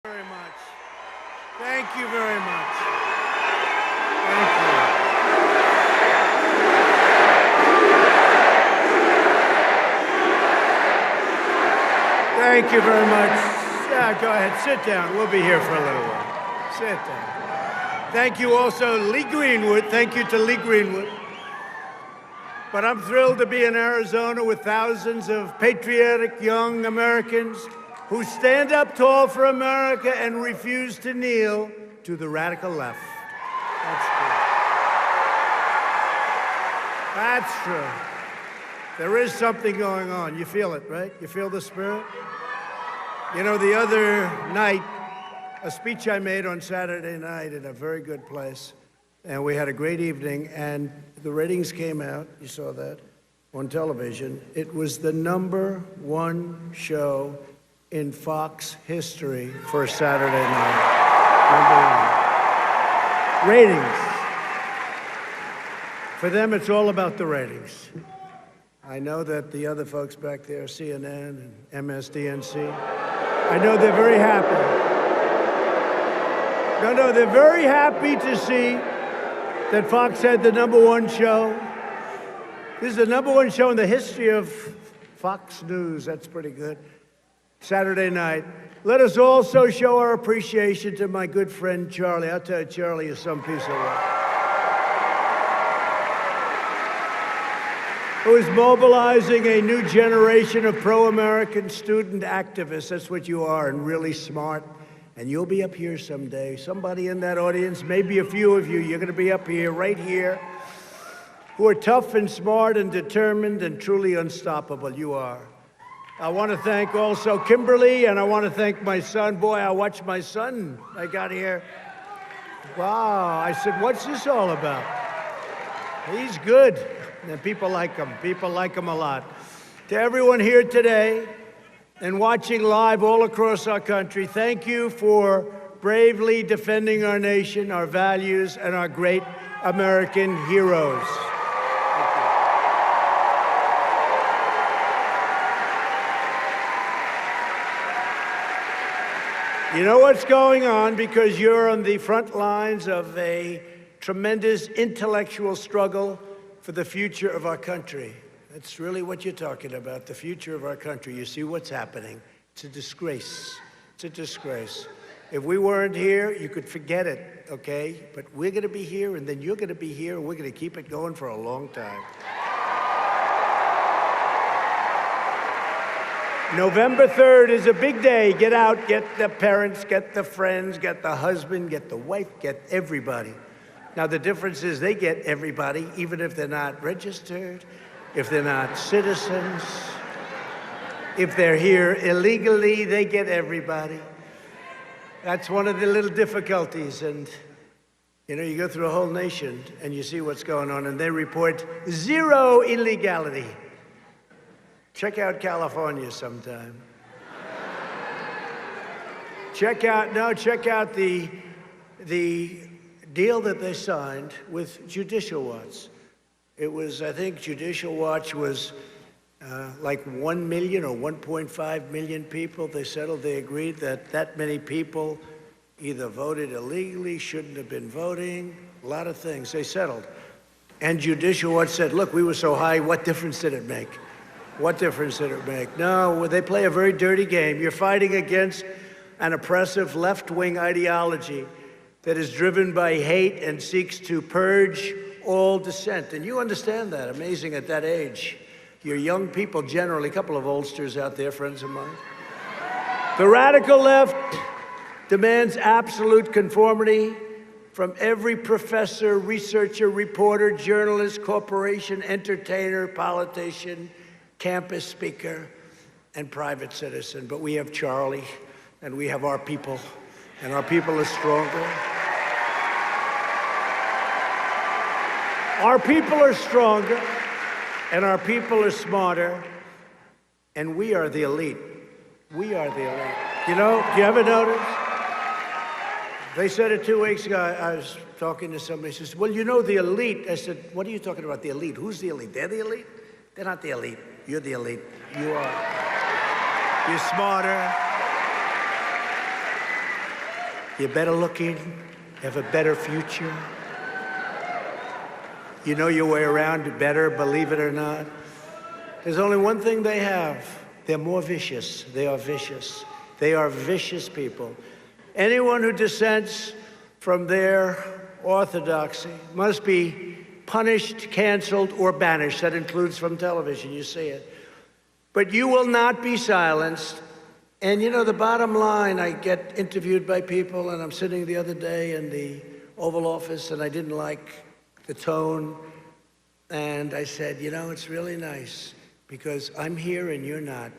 Very much. Thank you very much. Thank you. Thank you very much. Yeah, go ahead, sit down. We'll be here for a little while. Sit down. Thank you also, Lee Greenwood. Thank you to Lee Greenwood. But I'm thrilled to be in Arizona with thousands of patriotic young Americans who stand up tall for America and refuse to kneel to the radical left. That's true. That's true. There is something going on. You feel it, right? You feel the spirit? You know, the other night, a speech I made on Saturday night in a very good place, and we had a great evening, and the ratings came out, you saw that, on television. It was the #1 show in Fox history for Saturday night. #1. Ratings. For them, it's all about the ratings. I know that the other folks back there, CNN and MSDNC, I know they're very happy. No, they're very happy to see that Fox had the #1 show. This is the #1 show in the history of Fox News. That's pretty good. Saturday night. Let us also show our appreciation to my good friend Charlie. I'll tell you, Charlie is some piece of work. Who is mobilizing a new generation of pro-American student activists. That's what you are, and really smart. And you'll be up here someday. Somebody in that audience, maybe a few of you, you're going to be up here, right here, who are tough and smart and determined and truly unstoppable. You are. I want to thank also Kimberly, and I want to thank my son. Boy, I watched my son. I got here. Wow. I said, what's this all about? He's good. And people like him. People like him a lot. To everyone here today and watching live all across our country, thank you for bravely defending our nation, our values, and our great American heroes. You know what's going on because you're on the front lines of a tremendous intellectual struggle for the future of our country. That's really what you're talking about, the future of our country. You see what's happening. It's a disgrace. It's a disgrace. If we weren't here, you could forget it, okay? But we're going to be here, and then you're going to be here, and we're going to keep it going for a long time. November 3rd is a big day. Get out, get the parents, get the friends, get the husband, get the wife, get everybody. Now, the difference is they get everybody, even if they're not registered, if they're not citizens, if they're here illegally, they get everybody. That's one of the little difficulties. And, you know, you go through a whole nation and you see what's going on, and they report 0 illegality. Check out California sometime. Check out the deal that they signed with Judicial Watch. It was, I think Judicial Watch was like 1 million or 1.5 million people. They settled, they agreed that many people either voted illegally, shouldn't have been voting, a lot of things. They settled. And Judicial Watch said, look, we were so high, what difference did it make? What difference did it make? No, they play a very dirty game. You're fighting against an oppressive left-wing ideology that is driven by hate and seeks to purge all dissent. And you understand that. Amazing at that age. You're young people generally, a couple of oldsters out there, friends of mine. The radical left demands absolute conformity from every professor, researcher, reporter, journalist, corporation, entertainer, politician, campus speaker, and private citizen. But we have Charlie, and we have our people, and our people are stronger. Our people are stronger, and our people are smarter, and we are the elite. We are the elite. You know, do you ever notice? They said it 2 weeks ago. I was talking to somebody, says, well, you know, the elite. I said, what are you talking about, the elite? Who's the elite? They're the elite? They're not the elite. You're the elite. You are. You're smarter. You're better looking, you have a better future. You know your way around better, believe it or not. There's only one thing they have. They're more vicious. They are vicious. They are vicious people. Anyone who dissents from their orthodoxy must be punished, canceled, or banished. That includes from television. You see it. But you will not be silenced. And you know, the bottom line, I get interviewed by people, and I'm sitting the other day in the Oval Office, and I didn't like the tone. And I said, you know, it's really nice because I'm here and you're not.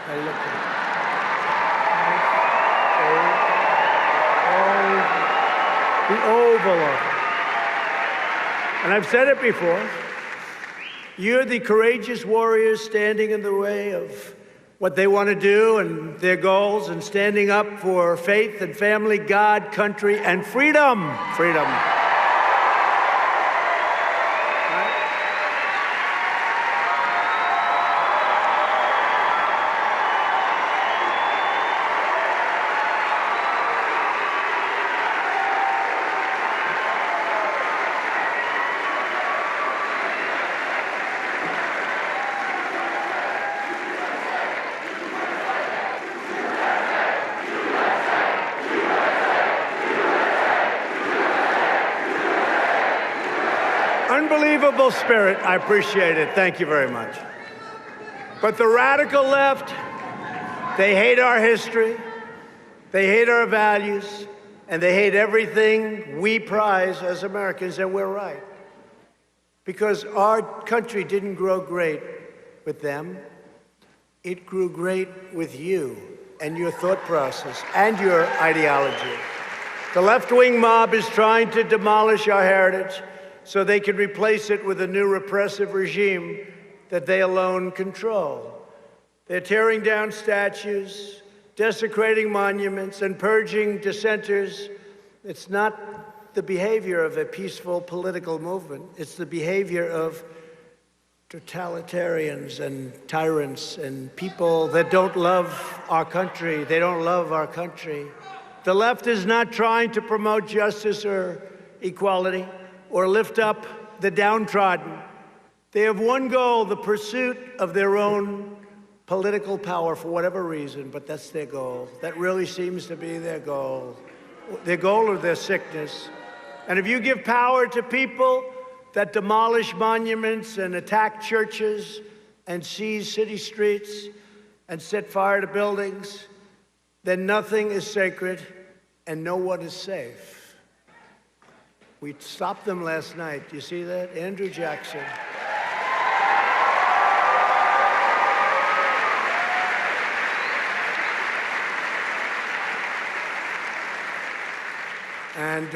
I looked at the Oval Office. And I've said it before. You're the courageous warriors standing in the way of what they want to do and their goals and standing up for faith and family, God, country, and freedom. Freedom. Unbelievable spirit. I appreciate it. Thank you very much. But the radical left, they hate our history, they hate our values, and they hate everything we prize as Americans, and we're right. Because our country didn't grow great with them. It grew great with you and your thought process and your ideology. The left-wing mob is trying to demolish our heritage so they can replace it with a new repressive regime that they alone control. They're tearing down statues, desecrating monuments, and purging dissenters. It's not the behavior of a peaceful political movement. It's the behavior of totalitarians and tyrants and people that don't love our country. They don't love our country. The left is not trying to promote justice or equality or lift up the downtrodden. They have one goal, the pursuit of their own political power for whatever reason, but that's their goal. That really seems to be their goal or their sickness. And if you give power to people that demolish monuments and attack churches and seize city streets and set fire to buildings, then nothing is sacred and no one is safe. We stopped them last night. You see that? Andrew Jackson. And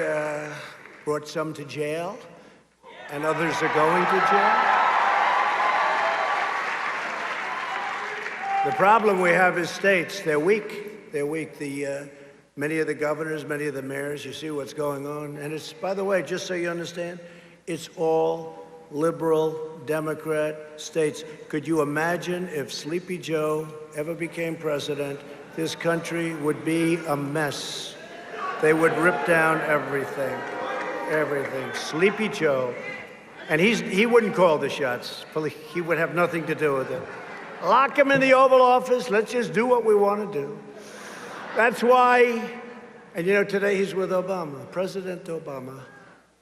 brought some to jail, and others are going to jail. The problem we have is states. They're weak. They're weak. Many of the governors, many of the mayors, you see what's going on. And it's, by the way, just so you understand, it's all liberal Democrat states. Could you imagine if Sleepy Joe ever became president, this country would be a mess. They would rip down everything, everything. Sleepy Joe. And he wouldn't call the shots. He would have nothing to do with it. Lock him in the Oval Office. Let's just do what we want to do. That's why, and you know, today he's with Obama, President Obama.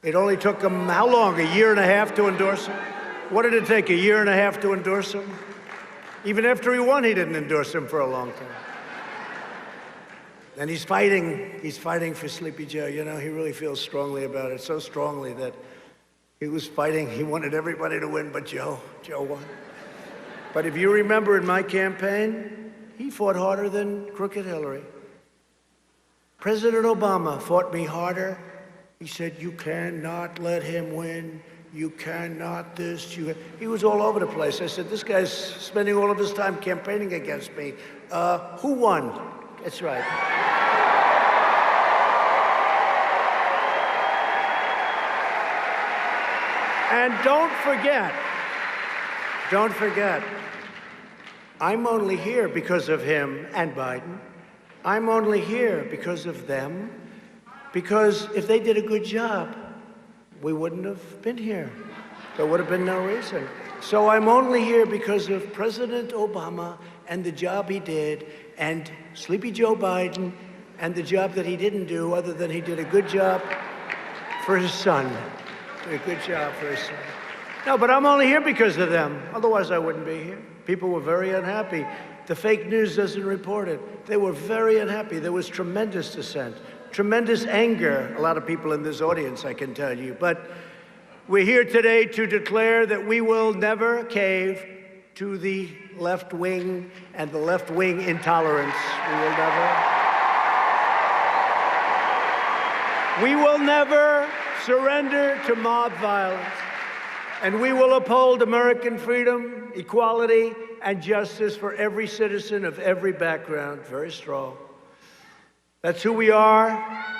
It only took him, how long, a year and a half to endorse him? What did it take, a year and a half to endorse him? Even after he won, he didn't endorse him for a long time. And he's fighting for Sleepy Joe. You know, he really feels strongly about it, so strongly that he was fighting. He wanted everybody to win, but Joe won. But if you remember in my campaign, he fought harder than crooked Hillary. President Obama fought me harder. He said, you cannot let him win. You cannot this. He was all over the place. I said, this guy's spending all of his time campaigning against me. Who won? That's right. And don't forget, I'm only here because of him and Biden. I'm only here because of them, because if they did a good job, we wouldn't have been here. There would have been no reason. So I'm only here because of President Obama and the job he did, and Sleepy Joe Biden and the job that he didn't do, other than he did a good job for his son. Did a good job for his son. No, but I'm only here because of them. Otherwise, I wouldn't be here. People were very unhappy. The fake news doesn't report it. They were very unhappy. There was tremendous dissent, tremendous anger. A lot of people in this audience, I can tell you. But we're here today to declare that we will never cave to the left wing and the left wing intolerance. We will never surrender to mob violence. And we will uphold American freedom, equality, and justice for every citizen of every background. Very strong. That's who we are.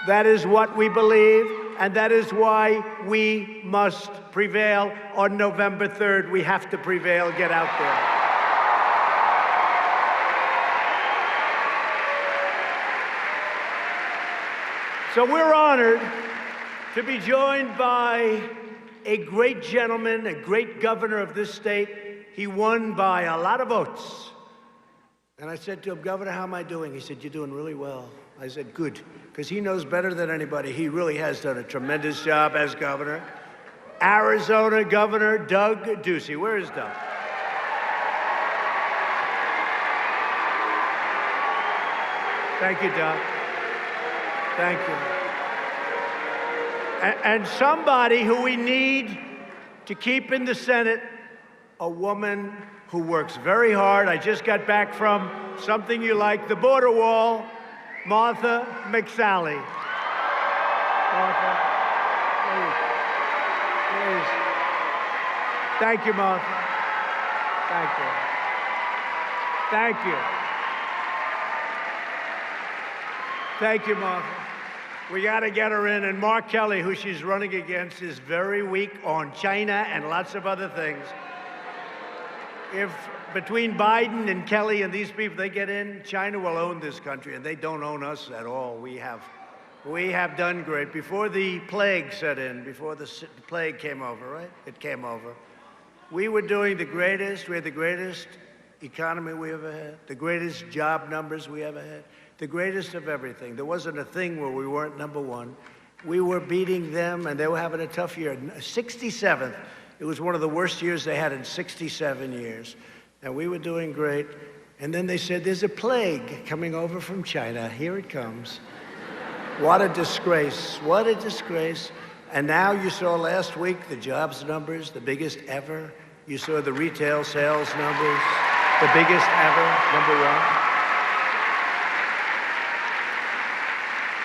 That is what we believe. And that is why we must prevail on November 3rd. We have to prevail. Get out there. So we're honored to be joined by a great gentleman, a great governor of this state. He won by a lot of votes. And I said to him, Governor, how am I doing? He said, you're doing really well. I said, good, because he knows better than anybody. He really has done a tremendous job as governor. Arizona Governor Doug Ducey. Where is Doug? Thank you, Doug. Thank you. And somebody who we need to keep in the Senate, a woman who works very hard. I just got back from something you like, the border wall, Martha McSally. Martha, please. Thank you, Martha. Thank you. Thank you. Thank you, Martha. We got to get her in. And Mark Kelly, who she's running against, is very weak on China and lots of other things. If between Biden and Kelly and these people, they get in, China will own this country, and they don't own us at all. We have done great. Before the plague set in, before the plague came over, right? It came over. We were doing the greatest. We had the greatest economy we ever had, the greatest job numbers we ever had. The greatest of everything. There wasn't a thing where we weren't number one. We were beating them, and they were having a tough year. 67th, it was one of the worst years they had in 67 years. And we were doing great. And then they said, there's a plague coming over from China. Here it comes. What a disgrace. What a disgrace. And now you saw last week the jobs numbers, the biggest ever. You saw the retail sales numbers, the biggest ever, number one.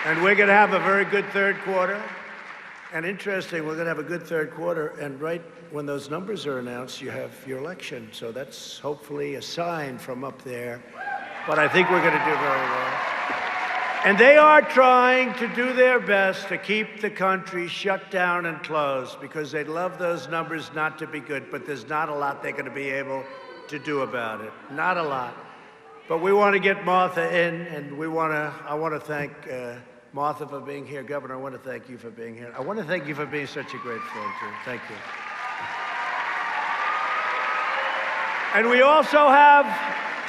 And we're going to have a very good third quarter. And interesting, we're going to have a good third quarter. And right when those numbers are announced, you have your election. So that's hopefully a sign from up there. But I think we're going to do very well. And they are trying to do their best to keep the country shut down and closed because they'd love those numbers not to be good. But there's not a lot they're going to be able to do about it. Not a lot. But we want to get Martha in, and I want to thank Martha for being here. Governor, I want to thank you for being here. I want to thank you for being such a great friend, too. Thank you. And we also have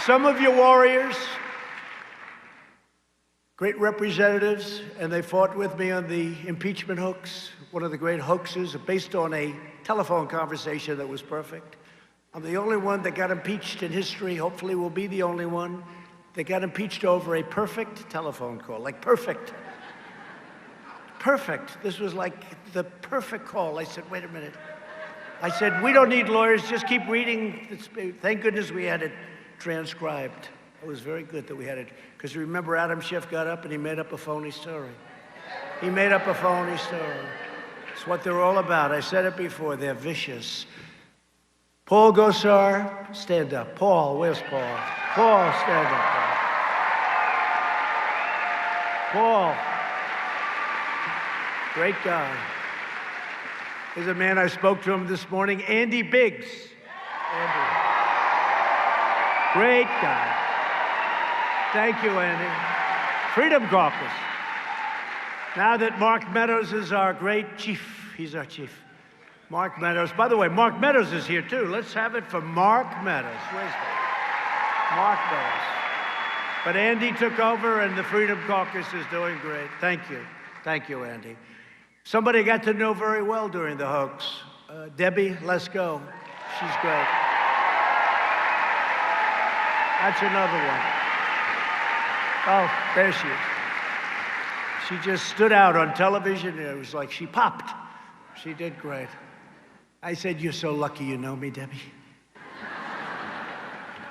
some of your warriors, great representatives, and they fought with me on the impeachment hoax, one of the great hoaxes based on a telephone conversation that was perfect. I'm the only one that got impeached in history, hopefully will be the only one, that got impeached over a perfect telephone call, like perfect. Perfect. This was like the perfect call. I said, wait a minute. I said, we don't need lawyers, just keep reading. Thank goodness we had it transcribed. It was very good that we had it, because remember Adam Schiff got up and he made up a phony story. He made up a phony story. It's what they're all about. I said it before, they're vicious. Paul Gosar, stand up. Paul, where's Paul? Paul, stand up, Paul. Paul, great guy. There's a man, I spoke to him this morning, Andy Biggs. Andy. Great guy. Thank you, Andy. Freedom Caucus. Now that Mark Meadows is our great chief, he's our chief. Mark Meadows. By the way, Mark Meadows is here too. Let's have it for Mark Meadows. Where's Mark Meadows? But Andy took over and the Freedom Caucus is doing great. Thank you. Thank you, Andy. Somebody I got to know very well during the hoax. Debbie Lesko. She's great. That's another one. Oh, there she is. She just stood out on television. It was like she popped. She did great. I said, "You're so lucky you know me, Debbie."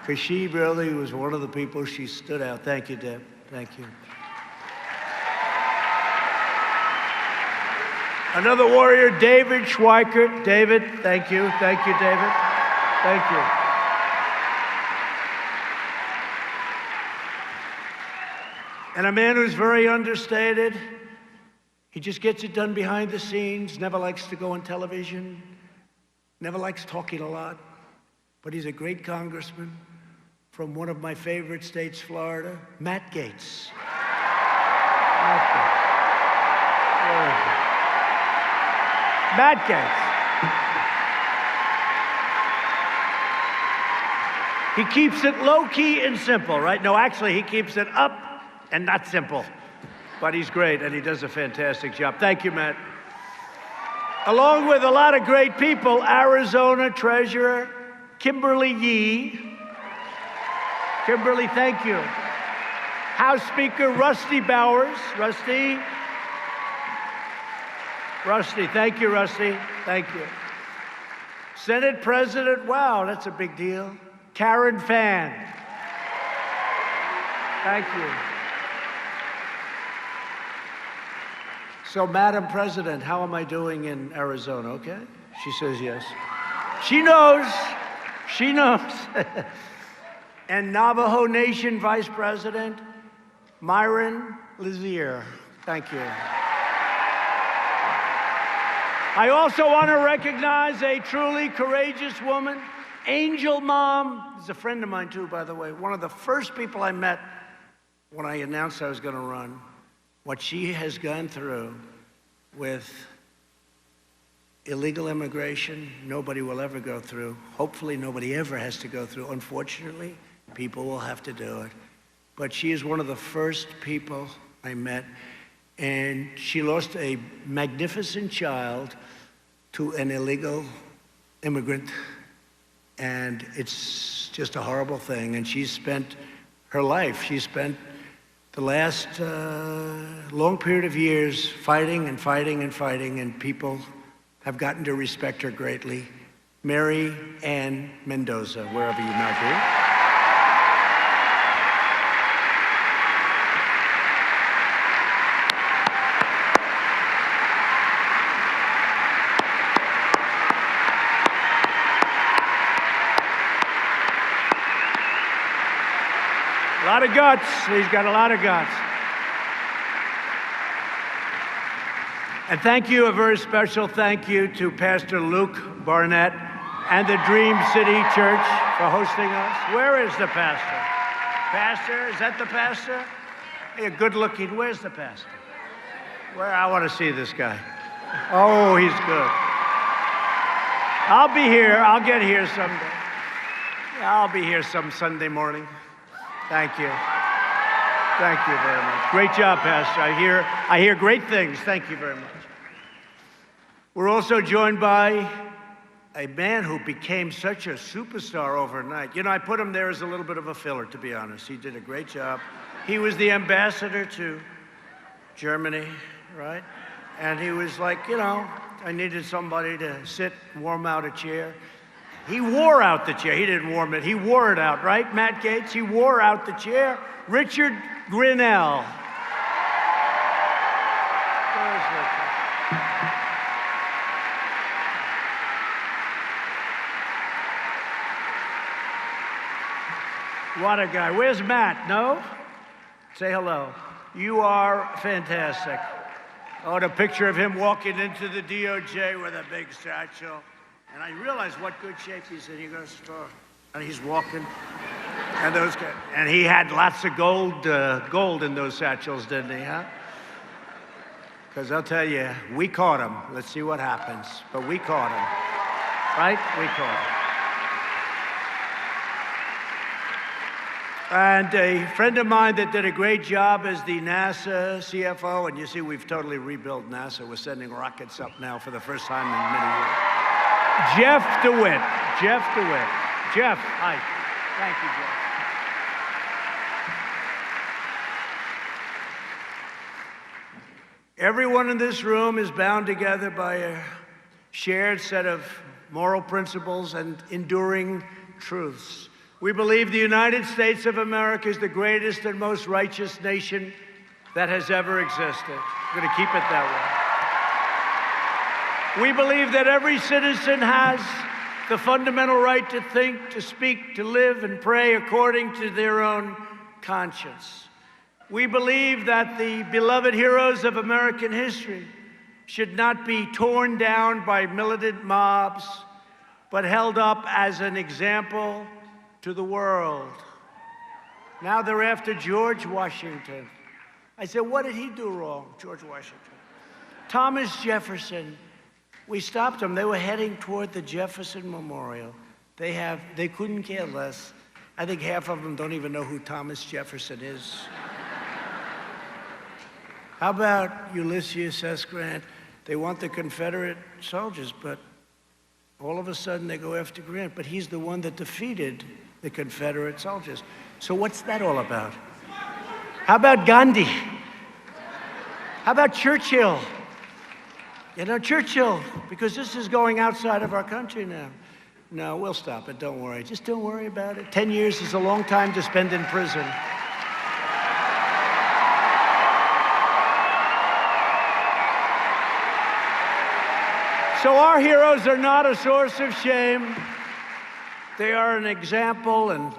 Because she really was one of the people, she stood out. Thank you, Deb. Thank you. Another warrior, David Schweikert. David, thank you. Thank you, David. Thank you. And a man who's very understated. He just gets it done behind the scenes, never likes to go on television, never likes talking a lot, but he's a great congressman from one of my favorite states, Florida, Matt Gaetz. Matt Gaetz. Matt Gaetz. He keeps it low-key and simple, right? No, actually, he keeps it up and not simple. But he's great, and he does a fantastic job. Thank you, Matt. Along with a lot of great people, Arizona Treasurer Kimberly Yee. Kimberly, thank you. House Speaker Rusty Bowers. Rusty. Rusty, thank you, Rusty. Thank you. Senate President, wow, that's a big deal. Karen Fann. Thank you. So, Madam President, how am I doing in Arizona? Okay? She says yes. She knows. She knows. And Navajo Nation Vice President Myron Lazier. Thank you. I also want to recognize a truly courageous woman, Angel Mom. Is a friend of mine, too, by the way. One of the first people I met when I announced I was going to run. What she has gone through with illegal immigration, nobody will ever go through. Hopefully, nobody ever has to go through. Unfortunately, people will have to do it. But she is one of the first people I met, and she lost a magnificent child to an illegal immigrant, and it's just a horrible thing. And she's spent her life, the last long period of years fighting and fighting and fighting, and people have gotten to respect her greatly. Mary Ann Mendoza, wherever you might be. A lot of guts. He's got a lot of guts. And thank you, a very special thank you to Pastor Luke Barnett and the Dream City Church for hosting us. Where is the pastor? Pastor, is that the pastor? Hey, good looking. Where's the pastor? Where? I want to see this guy. Oh, he's good. I'll be here. I'll get here someday. I'll be here some Sunday morning. Thank you. Thank you very much. Great job, Pastor. I hear great things. Thank you very much. We're also joined by a man who became such a superstar overnight. You know, I put him there as a little bit of a filler, to be honest. He did a great job. He was the ambassador to Germany, right? And he was like, you know, I needed somebody to sit and warm out a chair. He wore out the chair. He didn't warm it. He wore it out, right, Matt Gaetz? He wore out the chair. Richard Grinnell. Where's Richard? What a guy. Where's Matt? No? Say hello. You are fantastic. Oh, the picture of him walking into the DOJ with a big satchel. And I realized what good shape he's in. He goes, and he's walking. And and he had lots of gold in those satchels, didn't he, huh? Because I'll tell you, we caught him. Let's see what happens. But we caught him, right? We caught him. And a friend of mine that did a great job as the NASA CFO, and you see, we've totally rebuilt NASA. We're sending rockets up now for the first time in many years. Jeff DeWitt. Jeff DeWitt. Jeff, hi. Thank you, Jeff. Everyone in this room is bound together by a shared set of moral principles and enduring truths. We believe the United States of America is the greatest and most righteous nation that has ever existed. We're going to keep it that way. We believe that every citizen has the fundamental right to think, to speak, to live, and pray according to their own conscience. We believe that the beloved heroes of American history should not be torn down by militant mobs, but held up as an example to the world. Now they're after George Washington. I said, what did he do wrong, George Washington? Thomas Jefferson, we stopped them. They were heading toward the Jefferson Memorial. They couldn't care less. I think half of them don't even know who Thomas Jefferson is. How about Ulysses S. Grant? They want the Confederate soldiers, but all of a sudden they go after Grant, but he's the one that defeated the Confederate soldiers. So what's that all about? How about Gandhi? How about Churchill? You know, Churchill, because this is going outside of our country now. No, we'll stop it, don't worry. Just don't worry about it. 10 years is a long time to spend in prison. So our heroes are not a source of shame. They are an example and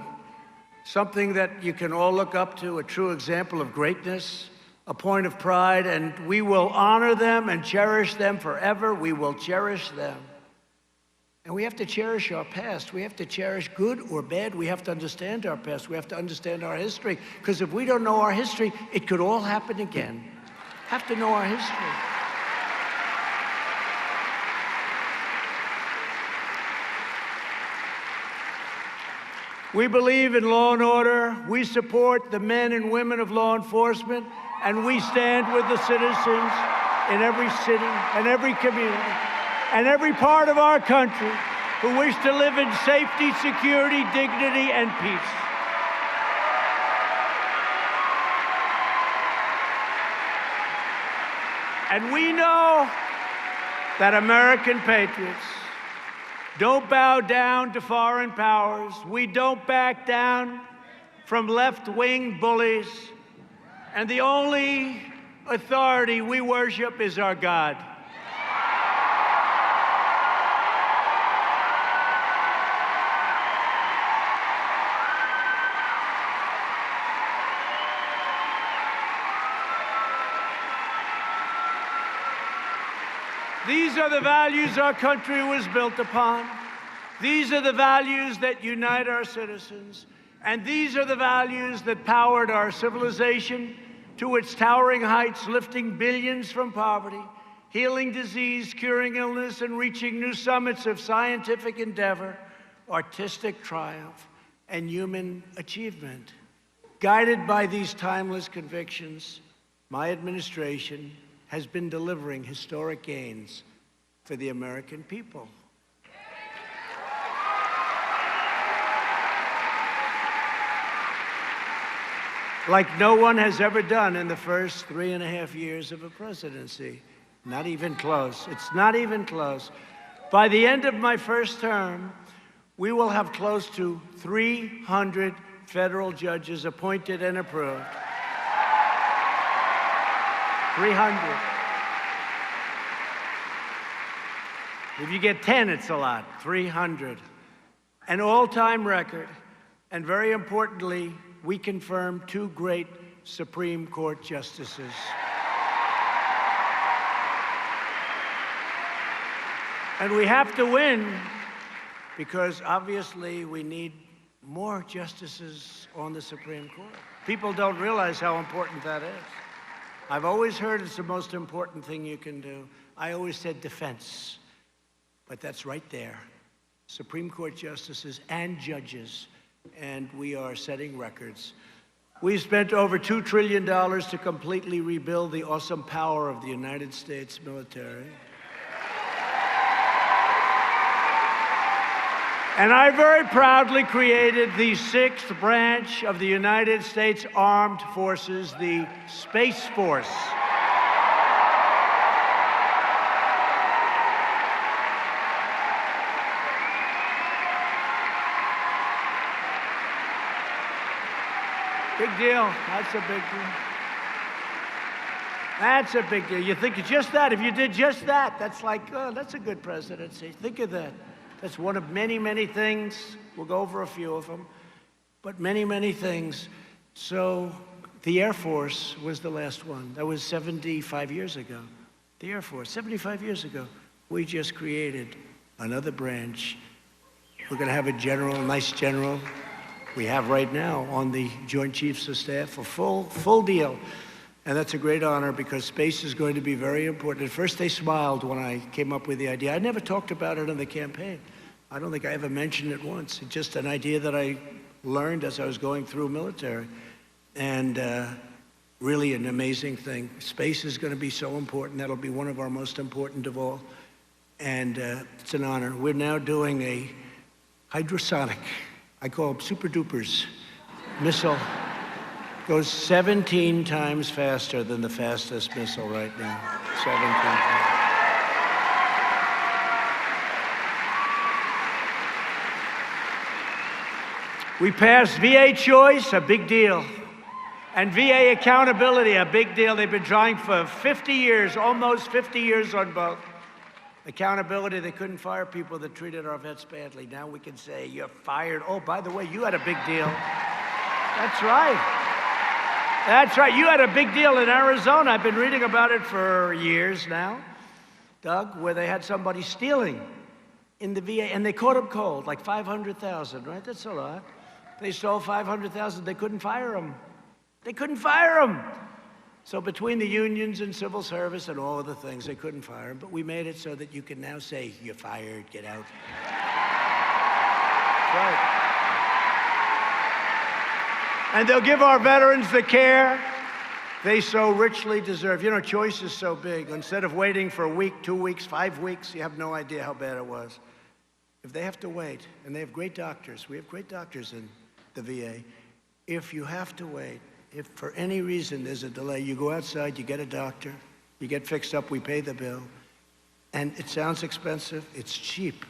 something that you can all look up to, a true example of greatness, a point of pride, and we will honor them and cherish them forever. We will cherish them. And we have to cherish our past. We have to cherish good or bad. We have to understand our past. We have to understand our history. Because if we don't know our history, it could all happen again. Have to know our history. We believe in law and order. We support the men and women of law enforcement, and we stand with the citizens in every city and every community and every part of our country who wish to live in safety, security, dignity, and peace. And we know that American patriots don't bow down to foreign powers. We don't back down from left-wing bullies. And the only authority we worship is our God. These are the values our country was built upon. These are the values that unite our citizens. And these are the values that powered our civilization to its towering heights, lifting billions from poverty, healing disease, curing illness, and reaching new summits of scientific endeavor, artistic triumph, and human achievement. Guided by these timeless convictions, my administration has been delivering historic gains for the American people. Like no one has ever done in the first 3.5 years of a presidency. Not even close. It's not even close. By the end of my first term, we will have close to 300 federal judges appointed and approved. 300. If you get 10, it's a lot. 300. An all-time record. And very importantly, we confirmed 2 great Supreme Court justices. And we have to win because obviously we need more justices on the Supreme Court. People don't realize how important that is. I've always heard it's the most important thing you can do. I always said defense, but that's right there. Supreme Court justices and judges, and we are setting records. We've spent over $2 trillion to completely rebuild the awesome power of the United States military. And I very proudly created the 6th branch of the United States Armed Forces, the Space Force. Big deal. That's a big deal. That's a big deal. You think of just that. If you did just that, that's like, oh, that's a good presidency. Think of that. That's one of many, many things. We'll go over a few of them, but many, many things. So the Air Force was the last one. That was 75 years ago. The Air Force, 75 years ago. We just created another branch. We're going to have a general, a nice general. We have right now on the Joint Chiefs of Staff a full deal. And that's a great honor because space is going to be very important. At first they smiled when I came up with the idea. I never talked about it in the campaign. I don't think I ever mentioned it once. It's just an idea that I learned as I was going through military. And really an amazing thing. Space is going to be so important. That'll be one of our most important of all. And it's an honor. We're now doing a hypersonic, I call them super dupers, missile. Goes 17 times faster than the fastest missile right now. 17 times. We passed VA choice, a big deal. And VA accountability, a big deal. They've been trying for 50 years, almost 50 years on both. Accountability, they couldn't fire people that treated our vets badly. Now we can say, you're fired. Oh, by the way, you had a big deal. That's right. That's right. You had a big deal in Arizona. I've been reading about it for years now, Doug, where they had somebody stealing in the VA, and they caught him cold, like 500,000, right? That's a lot. They stole 500,000. They couldn't fire him. They couldn't fire him. So between the unions and civil service and all of the things, they couldn't fire him. But we made it so that you can now say, you're fired, get out. Right. And they'll give our veterans the care they so richly deserve. You know, choice is so big. Instead of waiting for a week, 2 weeks, 5 weeks, you have no idea how bad it was. If they have to wait, and they have great doctors, we have great doctors in the VA. If you have to wait, if for any reason there's a delay, you go outside, you get a doctor, you get fixed up, we pay the bill. And it sounds expensive, it's cheap.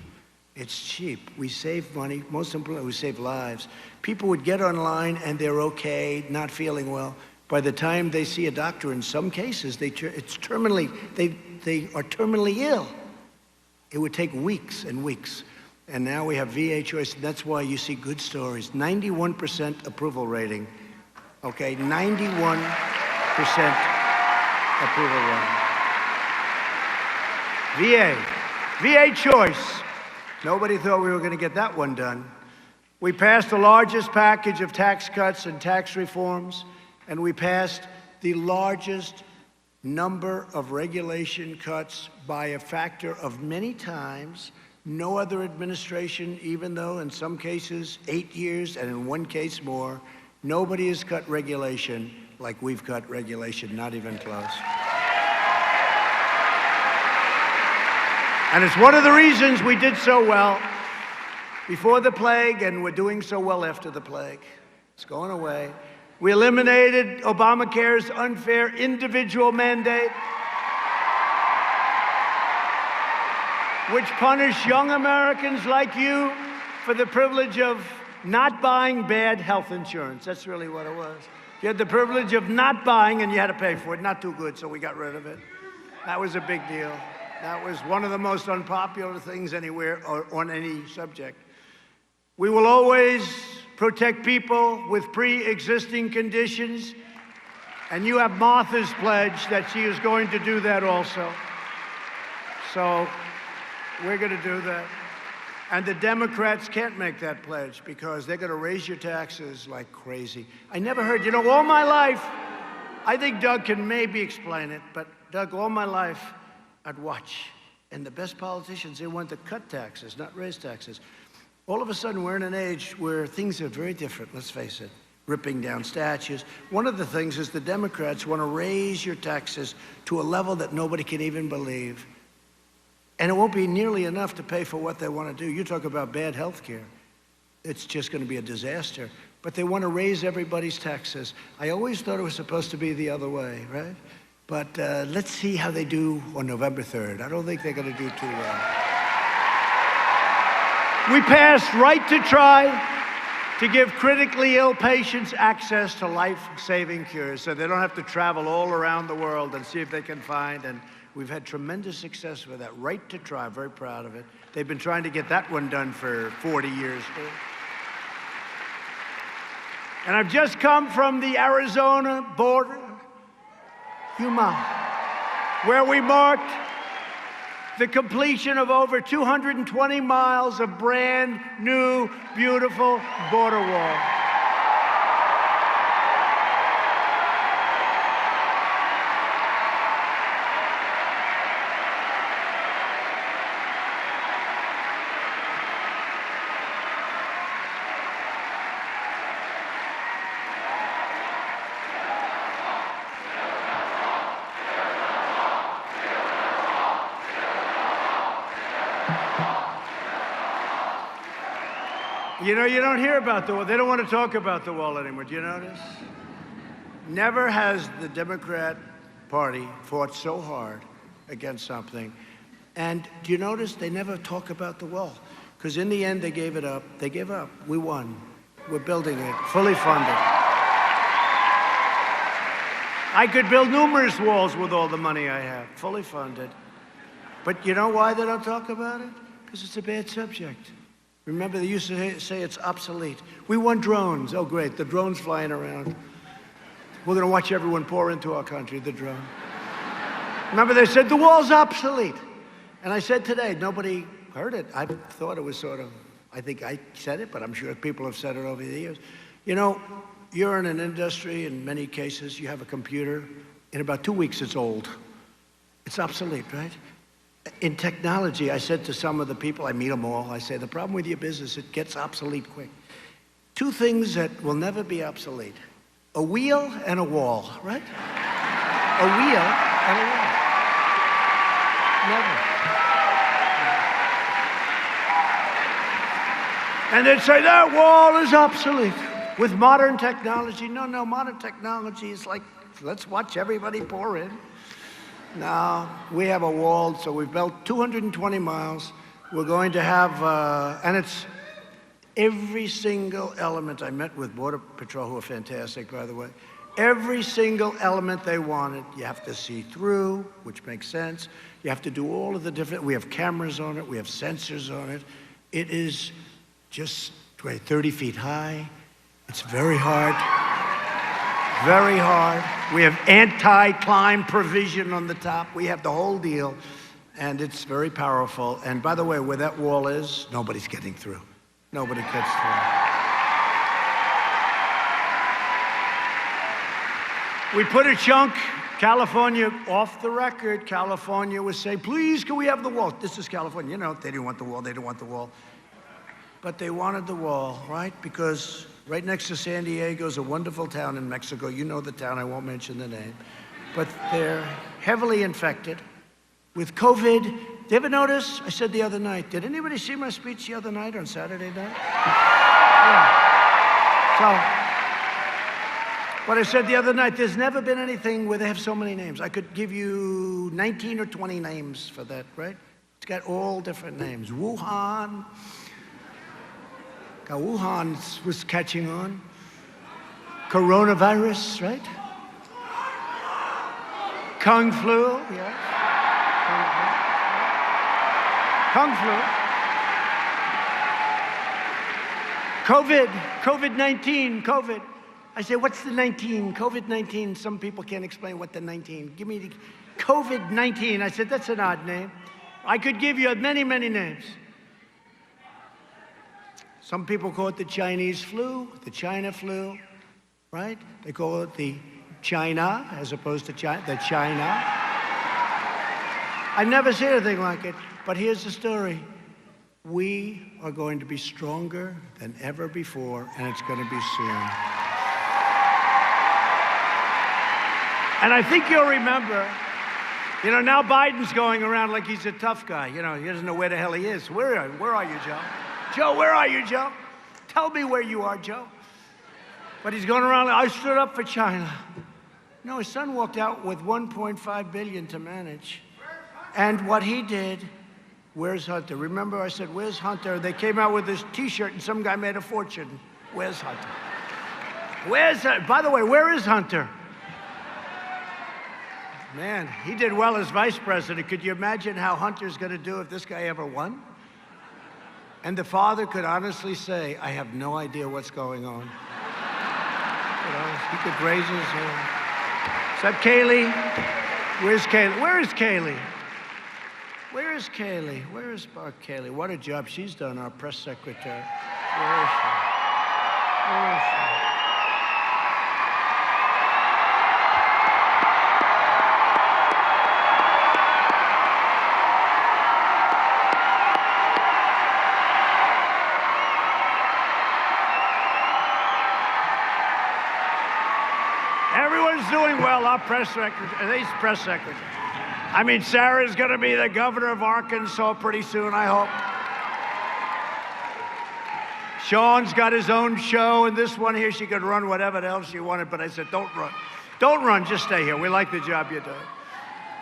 It's cheap. We save money. Most importantly, we save lives. People would get online and they're okay, not feeling well. By the time they see a doctor, in some cases, they are terminally ill. It would take weeks and weeks. And now we have VA choice. And that's why you see good stories. 91% approval rating. Okay, 91% approval rating. VA choice. Nobody thought we were going to get that one done. We passed the largest package of tax cuts and tax reforms, and we passed the largest number of regulation cuts by a factor of many times. No other administration, even though in some cases 8 years and in one case more, nobody has cut regulation like we've cut regulation, not even close. And it's one of the reasons we did so well before the plague, and we're doing so well after the plague. It's going away. We eliminated Obamacare's unfair individual mandate, which punished young Americans like you for the privilege of not buying bad health insurance. That's really what it was. You had the privilege of not buying, and you had to pay for it. Not too good, so we got rid of it. That was a big deal. That was one of the most unpopular things anywhere or on any subject. We will always protect people with pre-existing conditions, and you have Martha's pledge that she is going to do that also. So we're going to do that. And the Democrats can't make that pledge because they're going to raise your taxes like crazy. I never heard, you know, all my life, I think Doug can maybe explain it, but Doug, all my life, I'd watch. And the best politicians, they want to cut taxes, not raise taxes. All of a sudden, we're in an age where things are very different, let's face it. Ripping down statues. One of the things is the Democrats want to raise your taxes to a level that nobody can even believe. And it won't be nearly enough to pay for what they want to do. You talk about bad health care. It's just going to be a disaster. But they want to raise everybody's taxes. I always thought it was supposed to be the other way, right? But let's see how they do on November 3rd. I don't think they're going to do too well. We passed Right to Try to give critically ill patients access to life-saving cures so they don't have to travel all around the world and see if they can find. And we've had tremendous success with that. Right to Try, very proud of it. They've been trying to get that one done for 40 years. And I've just come from the Arizona border, Yuma, where we marked the completion of over 220 miles of brand new, beautiful border wall. You know, you don't hear about the wall. They don't want to talk about the wall anymore. Do you notice? Never has the Democrat Party fought so hard against something. And do you notice they never talk about the wall? Because in the end, they gave it up. They gave up. We won. We're building it, fully funded. I could build numerous walls with all the money I have, fully funded. But you know why they don't talk about it? Because it's a bad subject. Remember, they used to say it's obsolete. We want drones. Oh, great, the drone's flying around. We're going to watch everyone pour into our country, the drone. Remember, they said the wall's obsolete. And I said today, nobody heard it. I thought it was sort of, I think I said it, but I'm sure people have said it over the years. You know, you're in an industry, in many cases, you have a computer. In about 2 weeks, it's old. It's obsolete, right? In technology, I said to some of the people, I meet them all, I say, the problem with your business, it gets obsolete quick. Two things that will never be obsolete. A wheel and a wall, right? A wheel and a wall. Never. And they'd say, that wall is obsolete. With modern technology, no, modern technology is like, let's watch everybody pour in. Now, we have a wall, so we've built 220 miles. We're going to have, and it's every single element. I met with Border Patrol, who are fantastic, by the way. Every single element they wanted. You have to see through, which makes sense. You have to do all of the different, we have cameras on it, we have sensors on it. It is just 30 feet high. It's very hard. Very hard. We have anti-climb provision on the top. We have the whole deal, and it's very powerful. And by the way, where that wall is, nobody's getting through. Nobody gets through. We put a chunk, California, off the record. California was saying, please, can we have the wall? This is California. You know, they didn't want the wall. They didn't want the wall. But they wanted the wall, right? Because right next to San Diego is a wonderful town in Mexico. You know the town, I won't mention the name. But they're heavily infected with COVID. Did you ever notice? I said the other night, did anybody see my speech the other night on Saturday night? Yeah. So, what I said the other night, there's never been anything where they have so many names. I could give you 19 or 20 names for that, right? It's got all different names. Wuhan. Wuhan was catching on. Coronavirus, right? Kung flu, yeah. Kung flu. COVID, COVID-19, COVID. I say, what's the 19? COVID-19, some people can't explain what the 19. Give me the COVID-19. I said, that's an odd name. I could give you many, many names. Some people call it the Chinese flu, the China flu, right? They call it the China as opposed to the China. I've never seen anything like it, but here's the story. We are going to be stronger than ever before, and it's going to be soon. And I think you'll remember, you know, now Biden's going around like he's a tough guy. You know, he doesn't know where the hell he is. Where are you, Joe? Joe, where are you, Joe? Tell me where you are, Joe. But he's going around, I stood up for China. No, his son walked out with $1.5 billion to manage. And what he did, where's Hunter? Remember I said, where's Hunter? They came out with this T-shirt and some guy made a fortune. Where's Hunter? By the way, where is Hunter? Man, he did well as vice president. Could you imagine how Hunter's going to do if this guy ever won? And the father could honestly say, I have no idea what's going on. You know, he could raise his hand. Is that Kayleigh? Where's Kayleigh? Where is Kayleigh? Where is Kayleigh? Where is Kayleigh? What a job she's done, our press secretary. Where is she? Where is she? Everyone's doing well, our press secretary, these press secretaries. I mean, Sarah's going to be the governor of Arkansas pretty soon, I hope. Sean's got his own show, and this one here, she could run whatever the hell she wanted, but I said, don't run. Don't run, just stay here. We like the job you're doing.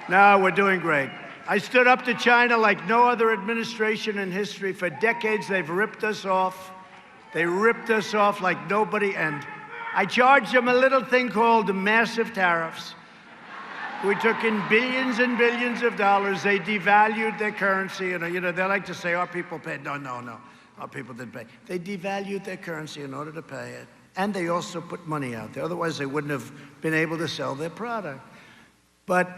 No, we're doing great. I stood up to China like no other administration in history. For decades, they've ripped us off. They ripped us off like nobody, and I charged them a little thing called massive tariffs. We took in billions and billions of dollars. They devalued their currency. You know, they like to say our people paid. No. Our people didn't pay. They devalued their currency in order to pay it. And they also put money out there. Otherwise, they wouldn't have been able to sell their product. But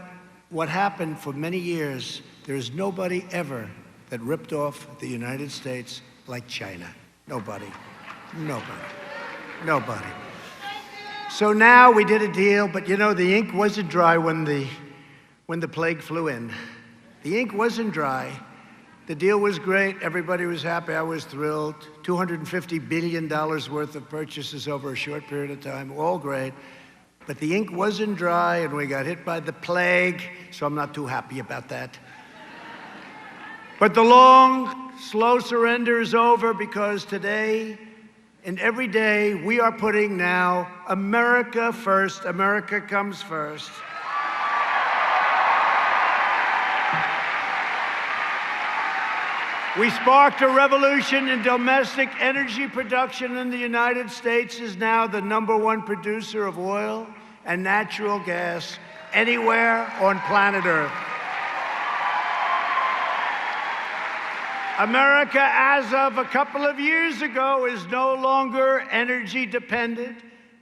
what happened for many years, there's nobody ever that ripped off the United States like China. Nobody. So now we did a deal, but you know, the ink wasn't dry when the plague flew in. The ink wasn't dry. The deal was great. Everybody was happy. I was thrilled. $250 billion worth of purchases over a short period of time. All great. But the ink wasn't dry, and we got hit by the plague, so I'm not too happy about that. But the long, slow surrender is over, because today and every day we are putting now America first. America comes first. We sparked a revolution in domestic energy production, and the United States is now the #1 producer of oil and natural gas anywhere on planet Earth. America, as of a couple of years ago, is no longer energy dependent.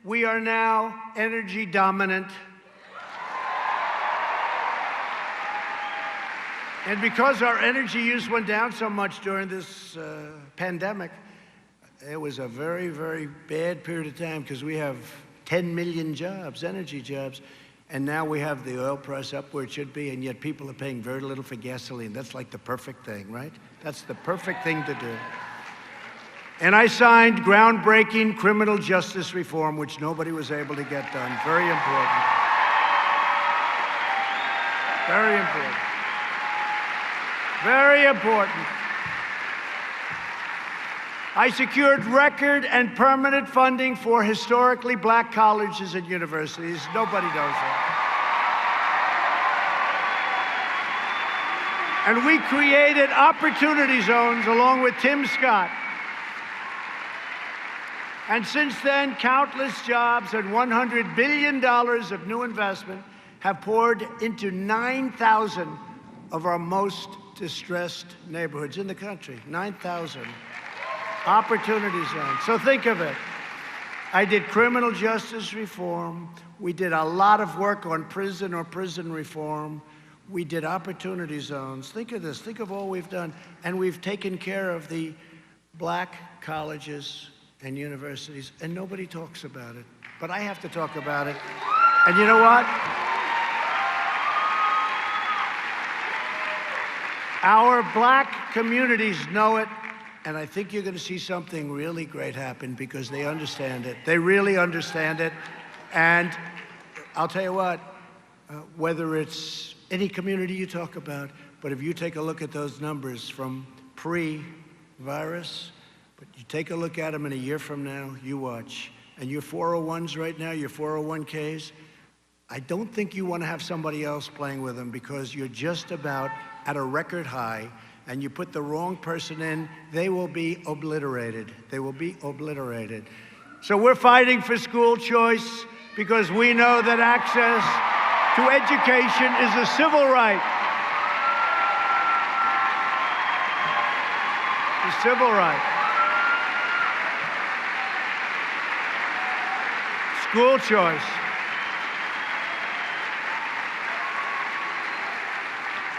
We are now energy dominant. And because our energy use went down so much during this pandemic, it was a very, very bad period of time, because we have 10 million jobs, energy jobs, and now we have the oil price up where it should be, and yet people are paying very little for gasoline. That's like the perfect thing, right? That's the perfect thing to do. And I signed groundbreaking criminal justice reform, which nobody was able to get done. Very important. Very important. Very important. I secured record and permanent funding for historically black colleges and universities. Nobody knows that. And we created opportunity zones along with Tim Scott. And since then, countless jobs and $100 billion of new investment have poured into 9,000 of our most distressed neighborhoods in the country. 9,000 opportunity zones. So think of it. I did criminal justice reform. We did a lot of work on prison reform. We did opportunity zones. Think of this. Think of all we've done. And we've taken care of the black colleges and universities, and nobody talks about it. But I have to talk about it. And you know what? Our black communities know it, and I think you're going to see something really great happen because they understand it. They really understand it. And I'll tell you what, whether it's any community you talk about, but if you take a look at those numbers from pre-virus, but you take a look at them in a year from now, you watch. And your 401s right now, your 401ks, I don't think you want to have somebody else playing with them because you're just about at a record high, and you put the wrong person in, they will be obliterated. They will be obliterated. So we're fighting for school choice because we know that access to education is a civil right. It's a civil right. School choice.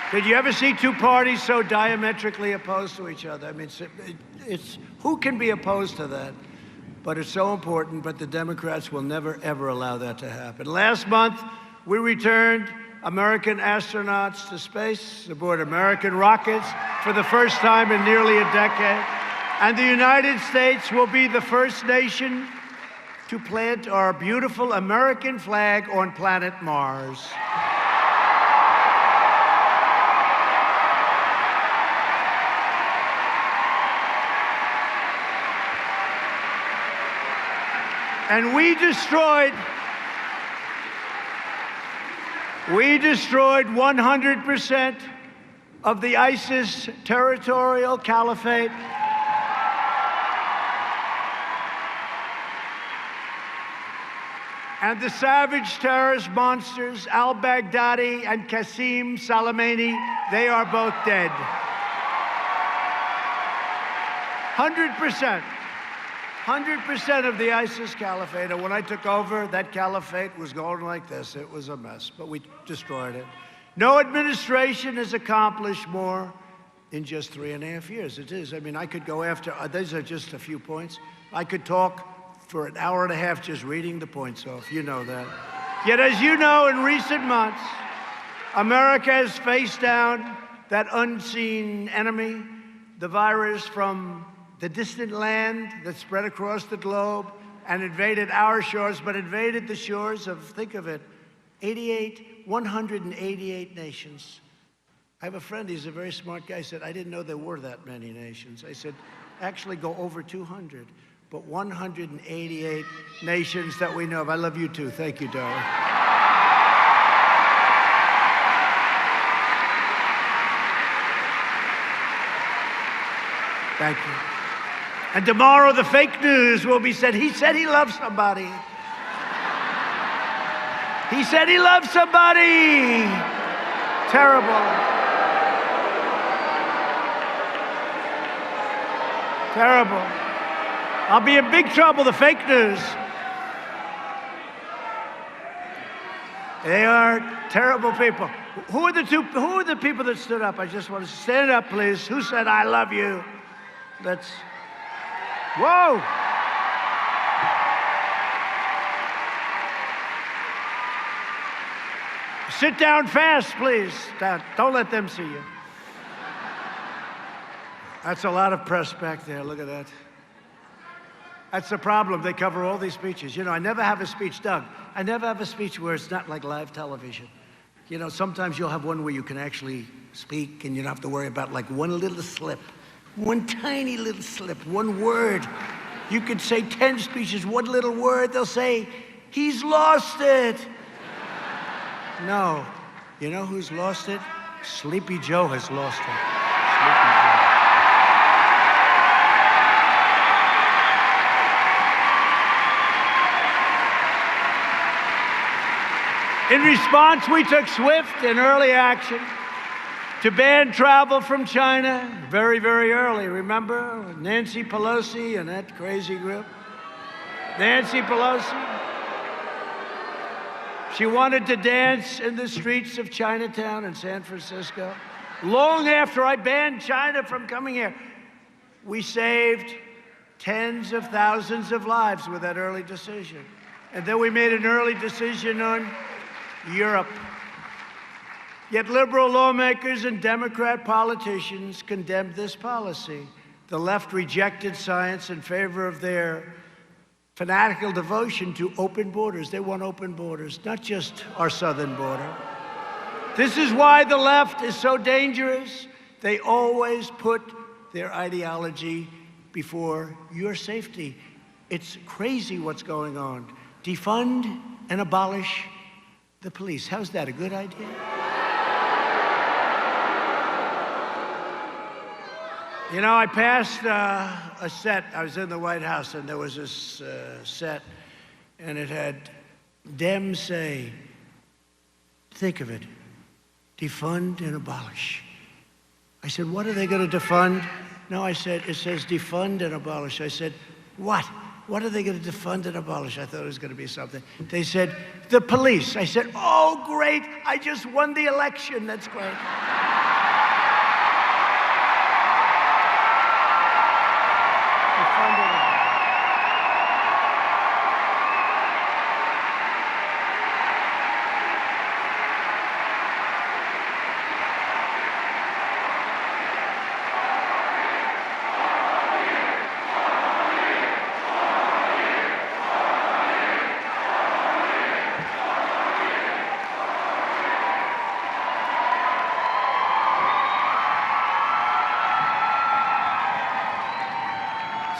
Did you ever see two parties so diametrically opposed to each other? I mean, it's who can be opposed to that? But it's so important, but the Democrats will never, ever allow that to happen. Last month, we returned American astronauts to space aboard American rockets for the first time in nearly a decade. And the United States will be the first nation to plant our beautiful American flag on planet Mars. And we destroyed 100% of the ISIS territorial caliphate. And the savage terrorist monsters, al-Baghdadi and Qasem Soleimani, they are both dead. 100%. 100% of the ISIS caliphate, and when I took over, that caliphate was going like this. It was a mess, but we destroyed it. No administration has accomplished more in just 3.5 years. It is. I mean, I could go after, these are just a few points. I could talk for an hour and a half just reading the points off. You know that. Yet, as you know, in recent months, America has faced down that unseen enemy, the virus from the distant land that spread across the globe and invaded our shores, but invaded the shores of, think of it, 188 nations. I have a friend, he's a very smart guy, said, I didn't know there were that many nations. I said, actually go over 200, but 188 nations that we know of. I love you too. Thank you, darling. Thank you. And tomorrow the fake news will be said, he said he loves somebody. He said he loves somebody. Terrible. Terrible. I'll be in big trouble, the fake news. They are terrible people. Who are the people that stood up? I just want to stand up, please. Who said, I love you? Let's, whoa. Sit down fast, please. Don't let them see you. That's a lot of press back there. Look at that. That's the problem. They cover all these speeches. You know, I never have a speech, Doug. I never have a speech where it's not like live television. You know, sometimes you'll have one where you can actually speak and you don't have to worry about like one little slip. One tiny little slip, one word. You could say 10 speeches, one little word, they'll say, he's lost it. No. You know who's lost it? Sleepy Joe has lost it. Sleepy Joe. In response, we took swift and early action to ban travel from China very, very early. Remember Nancy Pelosi and that crazy group? Nancy Pelosi. She wanted to dance in the streets of Chinatown in San Francisco long after I banned China from coming here. We saved tens of thousands of lives with that early decision. And then we made an early decision on Europe. Yet liberal lawmakers and Democrat politicians condemned this policy. The left rejected science in favor of their fanatical devotion to open borders. They want open borders, not just our southern border. This is why the left is so dangerous. They always put their ideology before your safety. It's crazy what's going on. Defund and abolish the police. How's that, a good idea? You know, I passed a set. I was in the White House, and there was this set, and it had Dems say, think of it, defund and abolish. I said, what are they going to defund? No, I said, it says defund and abolish. I said, what? What are they going to defund and abolish? I thought it was going to be something. They said, the police. I said, oh, great. I just won the election. That's great.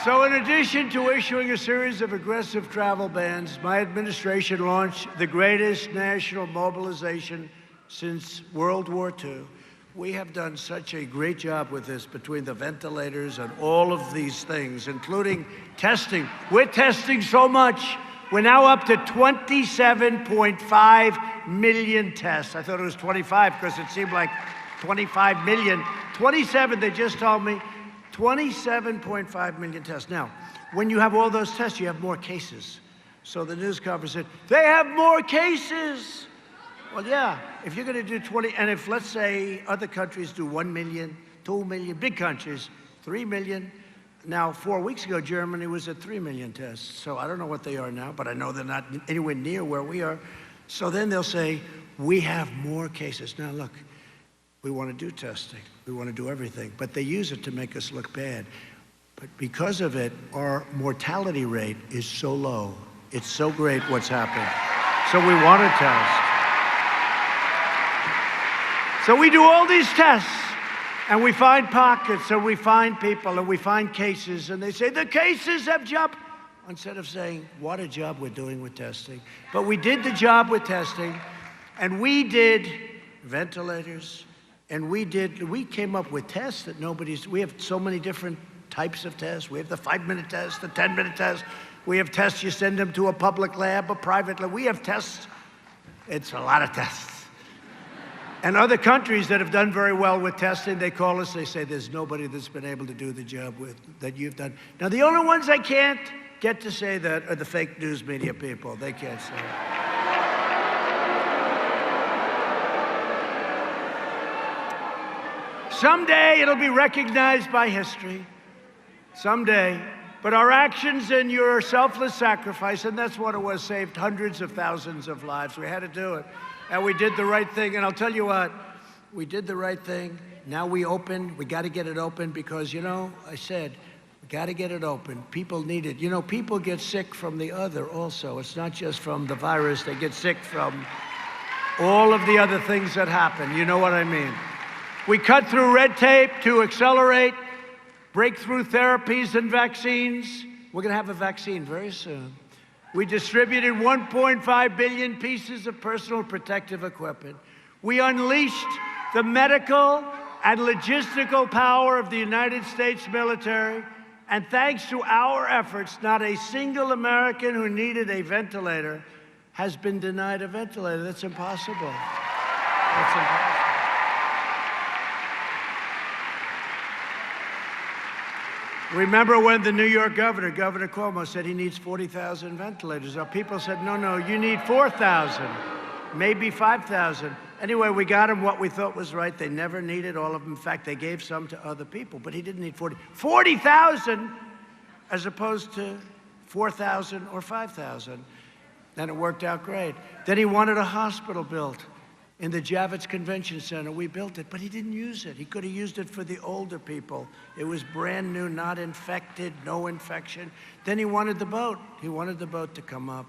So in addition to issuing a series of aggressive travel bans, my administration launched the greatest national mobilization since World War II. We have done such a great job with this, between the ventilators and all of these things, including testing. We're testing so much. We're now up to 27.5 million tests. I thought it was 25 because it seemed like 25 million. 27, they just told me. 27.5 million tests. Now, when you have all those tests, you have more cases. So the news conference said, they have more cases. Well, yeah, if you're going to do 20, and if, let's say, other countries do 1 million, 2 million, big countries, 3 million. Now, 4 weeks ago, Germany was at 3 million tests. So I don't know what they are now, but I know they're not anywhere near where we are. So then they'll say, we have more cases. Now, look, we want to do testing. We want to do everything. But they use it to make us look bad. But because of it, our mortality rate is so low. It's so great what's happened. So we want to test. So we do all these tests, and we find pockets, and we find people, and we find cases, and they say, the cases have jumped, instead of saying, what a job we're doing with testing. But we did the job with testing, and we did ventilators, and we came up with tests that we have so many different types of tests. We have the 5-minute test, the 10-minute test. We have tests, you send them to a public lab, a private lab. We have tests. It's a lot of tests. And other countries that have done very well with testing, they call us, they say, there's nobody that's been able to do the job that you've done. Now, the only ones I can't get to say that are the fake news media people. They can't say it. Someday it'll be recognized by history. Someday. But our actions and your selfless sacrifice, and that's what it was, saved hundreds of thousands of lives. We had to do it. And we did the right thing. And I'll tell you what, we did the right thing. Now we opened. We got to get it open because, you know, I said, we got to get it open. People need it. You know, people get sick from the other also. It's not just from the virus. They get sick from all of the other things that happen. You know what I mean? We cut through red tape to accelerate breakthrough therapies and vaccines. We're going to have a vaccine very soon. We distributed 1.5 billion pieces of personal protective equipment. We unleashed the medical and logistical power of the United States military. And thanks to our efforts, not a single American who needed a ventilator has been denied a ventilator. That's impossible. That's impossible. Remember when the New York governor, Governor Cuomo, said he needs 40,000 ventilators? Our people said, no, you need 4,000, maybe 5,000. Anyway, we got him what we thought was right. They never needed all of them. In fact, they gave some to other people, but he didn't need 40,000 as opposed to 4,000 or 5,000. And it worked out great. Then he wanted a hospital built in the Javits Convention Center. We built it, but he didn't use it. He could have used it for the older people. It was brand new, not infected, no infection. Then he wanted the boat. He wanted the boat to come up.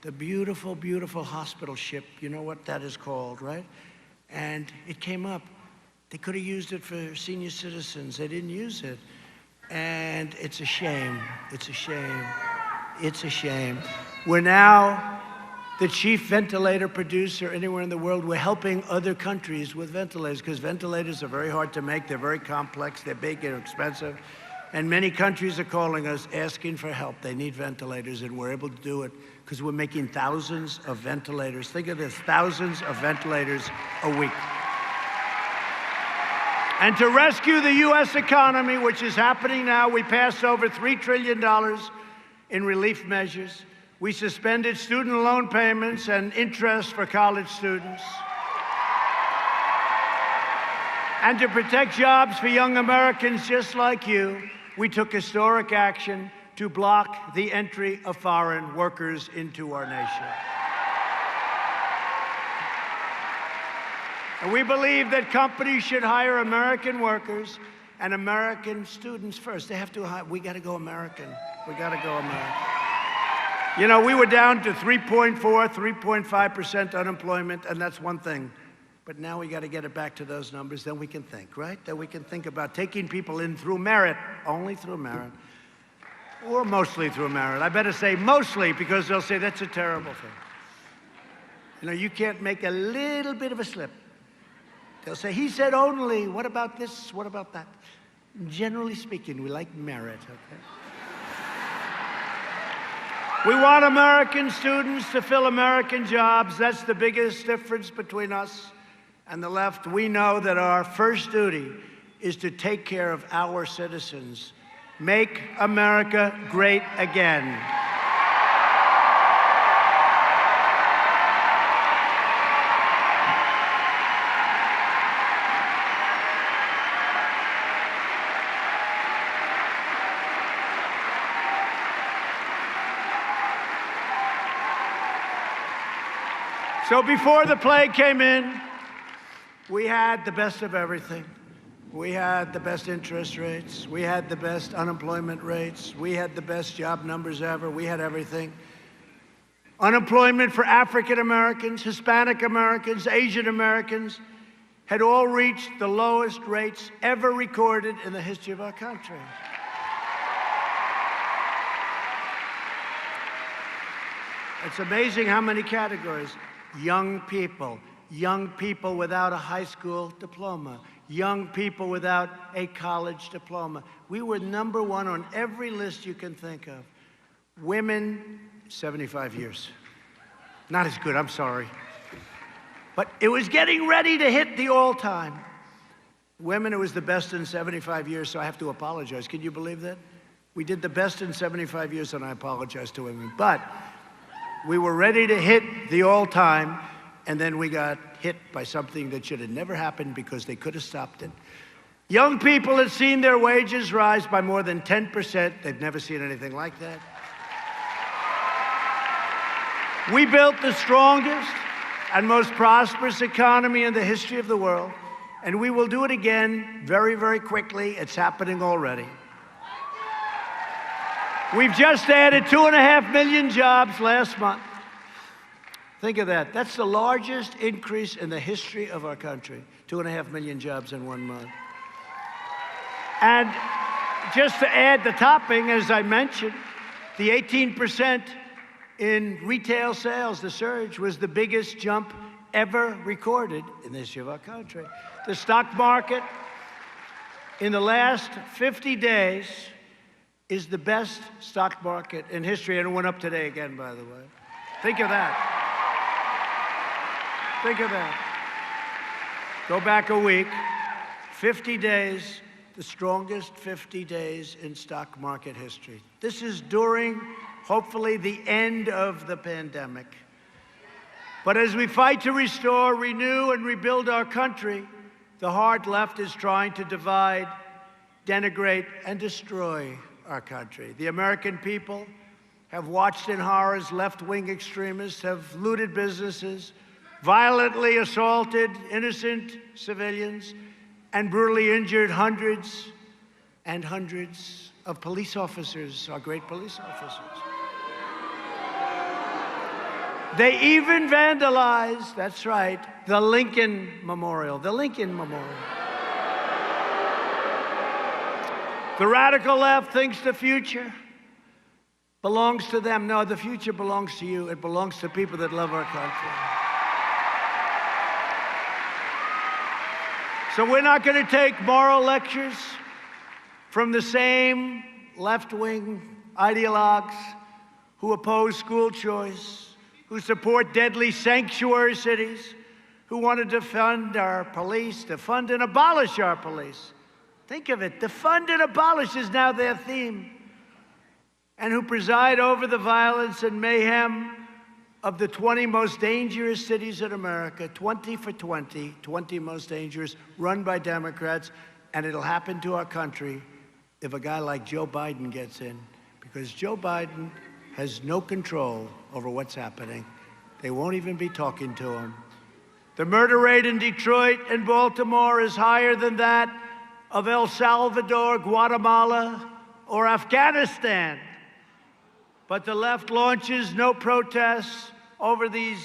The beautiful, beautiful hospital ship. You know what that is called, right? And it came up. They could have used it for senior citizens. They didn't use it. And it's a shame. It's a shame. It's a shame. We're now the chief ventilator producer anywhere in the world. We're helping other countries with ventilators because ventilators are very hard to make. They're very complex. They're big. They're expensive. And many countries are calling us, asking for help. They need ventilators, and we're able to do it because we're making thousands of ventilators. Think of this, thousands of ventilators a week. And to rescue the U.S. economy, which is happening now, we passed over $3 trillion in relief measures. We suspended student loan payments and interest for college students. And to protect jobs for young Americans just like you, we took historic action to block the entry of foreign workers into our nation. And we believe that companies should hire American workers and American students first. They have to hire. We got to go American. We got to go American. You know, we were down to 3.4, 3.5% unemployment, and that's one thing. But now we got to get it back to those numbers. Then we can think, right? Then we can think about taking people in through merit, only through merit, or mostly through merit. I better say mostly because they'll say that's a terrible thing. You know, you can't make a little bit of a slip. They'll say, he said only. What about this? What about that? Generally speaking, we like merit, okay? We want American students to fill American jobs. That's the biggest difference between us and the left. We know that our first duty is to take care of our citizens. Make America great again. So before the plague came in, we had the best of everything. We had the best interest rates. We had the best unemployment rates. We had the best job numbers ever. We had everything. Unemployment for African Americans, Hispanic Americans, Asian Americans had all reached the lowest rates ever recorded in the history of our country. It's amazing how many categories. Young people without a high school diploma, young people without a college diploma. We were number one on every list you can think of. Women, 75 years. Not as good, I'm sorry. But it was getting ready to hit the all-time. Women, it was the best in 75 years, so I have to apologize. Can you believe that? We did the best in 75 years, and I apologize to women. But we were ready to hit the all-time, and then we got hit by something that should have never happened because they could have stopped it. Young people had seen their wages rise by more than 10%. They've never seen anything like that. We built the strongest and most prosperous economy in the history of the world, and we will do it again very, very quickly. It's happening already. We've just added 2.5 million jobs last month. Think of that. That's the largest increase in the history of our country. 2.5 million jobs in 1 month. And just to add the topping, as I mentioned, the 18% in retail sales, the surge, was the biggest jump ever recorded in the history of our country. The stock market in the last 50 days is the best stock market in history, and it went up today again, by the way. Think of that. Think of that. Go back a week, 50 days, the strongest 50 days in stock market history. This is during, hopefully, the end of the pandemic. But as we fight to restore, renew, and rebuild our country, the hard left is trying to divide, denigrate, and destroy our country. The American people have watched in horror as left-wing extremists have looted businesses, violently assaulted innocent civilians, and brutally injured hundreds and hundreds of police officers, our great police officers. They even vandalized, that's right, the Lincoln Memorial, the Lincoln Memorial. The radical left thinks the future belongs to them. No, the future belongs to you. It belongs to people that love our country. So we're not going to take moral lectures from the same left-wing ideologues who oppose school choice, who support deadly sanctuary cities, who want to defund our police, defund and abolish our police. Think of it, defund and abolish is now their theme. And who preside over the violence and mayhem of the 20 most dangerous cities in America, 20 for 20, 20 most dangerous, run by Democrats, and it'll happen to our country if a guy like Joe Biden gets in, because Joe Biden has no control over what's happening. They won't even be talking to him. The murder rate in Detroit and Baltimore is higher than that of El Salvador, Guatemala, or Afghanistan. But the left launches no protests over these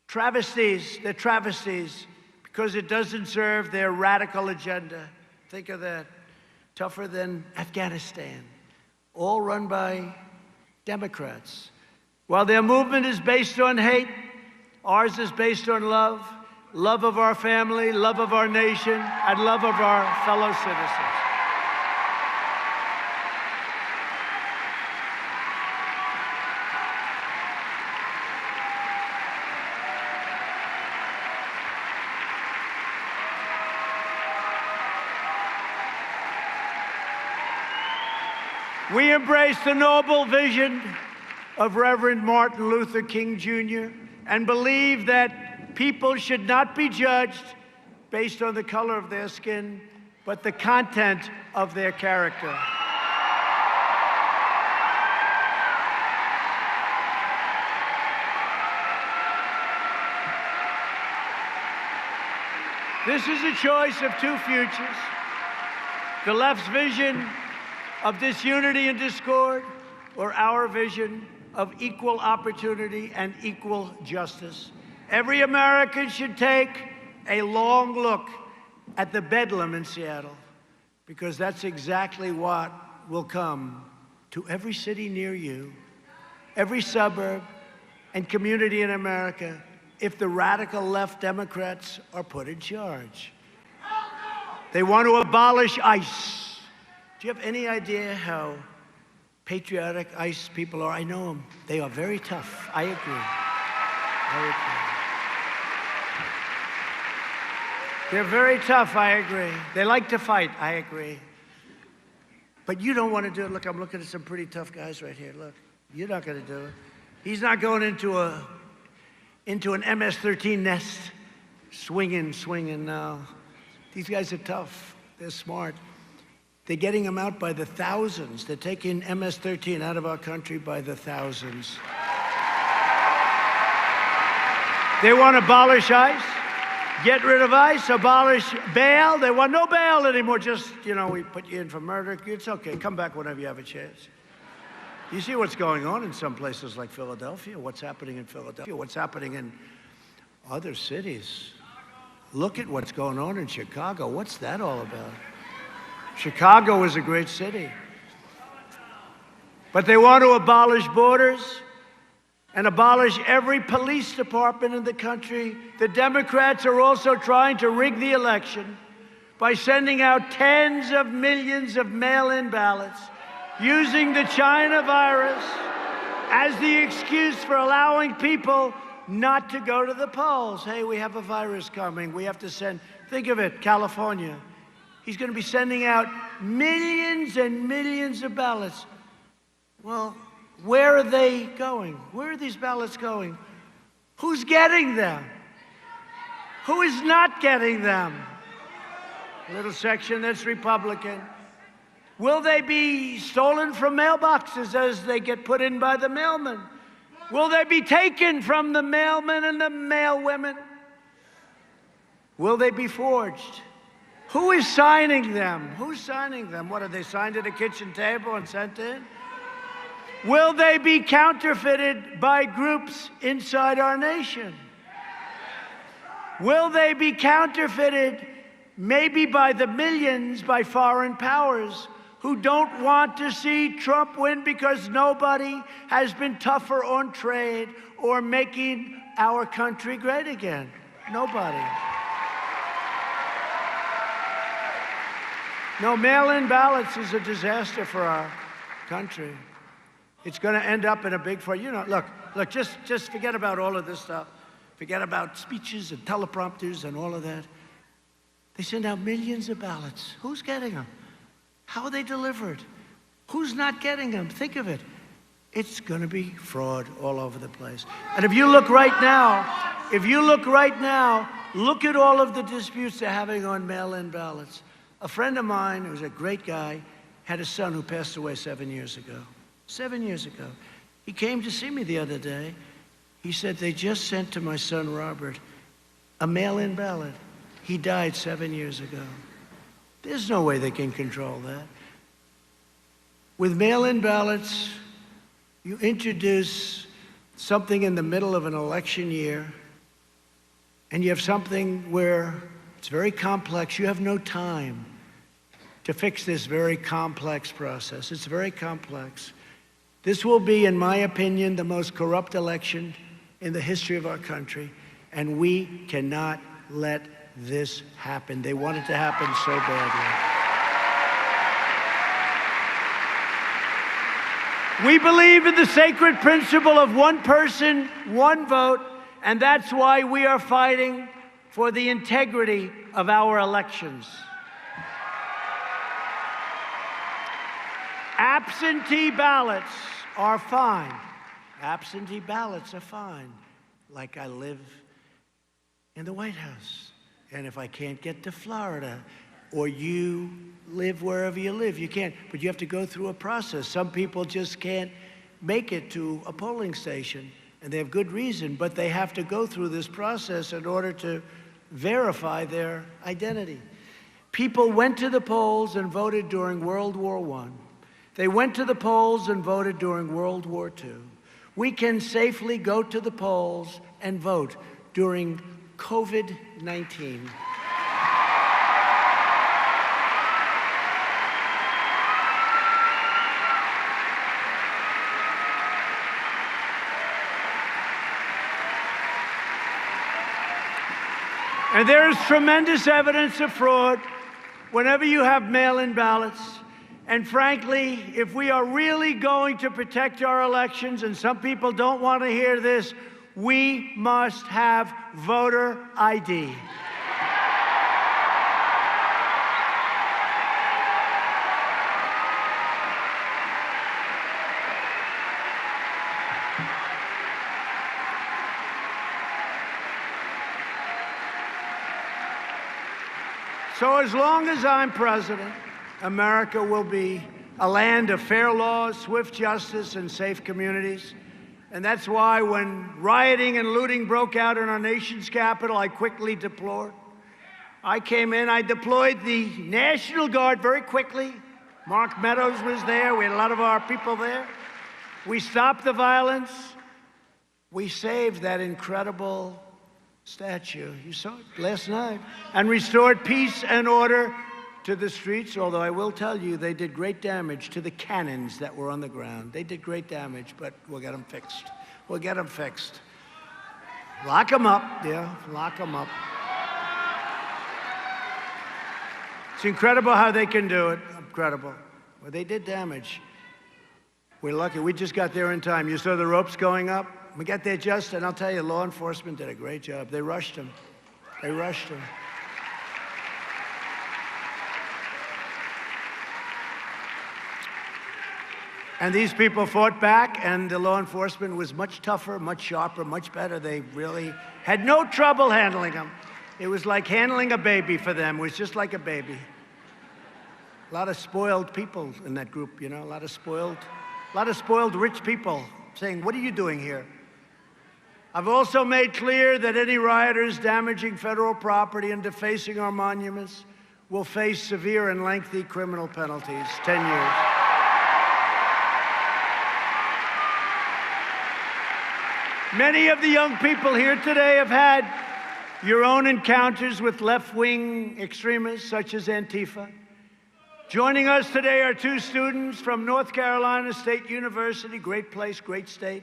travesties. They're travesties because it doesn't serve their radical agenda. Think of that. Tougher than Afghanistan. All run by Democrats. While their movement is based on hate, ours is based on love, love of our family, love of our nation, and love of our fellow citizens. We embrace the noble vision of Reverend Martin Luther King Jr. and believe that people should not be judged based on the color of their skin, but the content of their character. This is a choice of two futures. The left's vision of disunity and discord, or our vision of equal opportunity and equal justice. Every American should take a long look at the bedlam in Seattle, because that's exactly what will come to every city near you, every suburb and community in America, if the radical left Democrats are put in charge. They want to abolish ICE. Do you have any idea how patriotic ICE people are? I know them. They are very tough. I agree. They're very tough. I agree. They like to fight. I agree. But you don't want to do it. Look, I'm looking at some pretty tough guys right here. Look, you're not going to do it. He's not going into an MS-13 nest, swinging now. These guys are tough. They're smart. They're getting them out by the thousands. They're taking MS-13 out of our country by the thousands. They want to abolish ICE, get rid of ICE, abolish bail. They want no bail anymore. Just, we put you in for murder. It's okay. Come back whenever you have a chance. You see what's going on in some places like Philadelphia, what's happening in Philadelphia, what's happening in other cities. Look at what's going on in Chicago. What's that all about? Chicago is a great city. But they want to abolish borders and abolish every police department in the country. The Democrats are also trying to rig the election by sending out tens of millions of mail-in ballots, using the China virus as the excuse for allowing people not to go to the polls. Hey, we have a virus coming. We have to send, think of it, California. He's going to be sending out millions and millions of ballots. Well, where are they going? Where are these ballots going? Who's getting them? Who is not getting them? A little section that's Republican. Will they be stolen from mailboxes as they get put in by the mailman? Will they be taken from the mailmen and the mailwomen? Will they be forged? Who is signing them? Who's signing them? What, are they signed at a kitchen table and sent in? Will they be counterfeited by groups inside our nation? Will they be counterfeited maybe by the millions by foreign powers who don't want to see Trump win because nobody has been tougher on trade or making our country great again? Nobody. No, mail-in ballots is a disaster for our country. It's going to end up in a big fight. You know, look, just forget about all of this stuff. Forget about speeches and teleprompters and all of that. They send out millions of ballots. Who's getting them? How are they delivered? Who's not getting them? Think of it. It's going to be fraud all over the place. And if you look right now, look at all of the disputes they're having on mail-in ballots. A friend of mine, who's a great guy, had a son who passed away 7 years ago. 7 years ago. He came to see me the other day. He said, they just sent to my son, Robert, a mail-in ballot. He died 7 years ago. There's no way they can control that. With mail-in ballots, you introduce something in the middle of an election year, and you have something where it's very complex. You have no time to fix this very complex process. It's very complex. This will be, in my opinion, the most corrupt election in the history of our country, and we cannot let this happen. They want it to happen so badly. We believe in the sacred principle of one person, one vote, and that's why we are fighting for the integrity of our elections. Absentee ballots are fine. Absentee ballots are fine. Like I live in the White House, and if I can't get to Florida, or you live wherever you live, you can't. But you have to go through a process. Some people just can't make it to a polling station, and they have good reason, but they have to go through this process in order to verify their identity. People went to the polls and voted during World War I. They went to the polls and voted during World War II. We can safely go to the polls and vote during COVID-19. And there is tremendous evidence of fraud whenever you have mail-in ballots. And frankly, if we are really going to protect our elections, and some people don't want to hear this, we must have voter ID. So as long as I'm president, America will be a land of fair laws, swift justice, and safe communities. And that's why when rioting and looting broke out in our nation's capital, I quickly deployed. I came in, I deployed the National Guard very quickly. Mark Meadows was there. We had a lot of our people there. We stopped the violence. We saved that incredible statue, you saw it last night, and restored peace and order to the streets, although I will tell you they did great damage to the cannons that were on the ground. They did great damage, but we'll get them fixed. We'll get them fixed. Lock them up, yeah, lock them up. It's incredible how they can do it, incredible. Well, they did damage. We're lucky, we just got there in time. You saw the ropes going up? We got there just, and I'll tell you, law enforcement did a great job. They rushed him. They rushed him. And these people fought back, and the law enforcement was much tougher, much sharper, much better. They really had no trouble handling them. It was like handling a baby for them. It was just like a baby. A lot of spoiled people in that group, you know, a lot of spoiled rich people saying, "What are you doing here?" I've also made clear that any rioters damaging federal property and defacing our monuments will face severe and lengthy criminal penalties, 10 years. Many of the young people here today have had your own encounters with left-wing extremists such as Antifa. Joining us today are two students from North Carolina State University, great place, great state,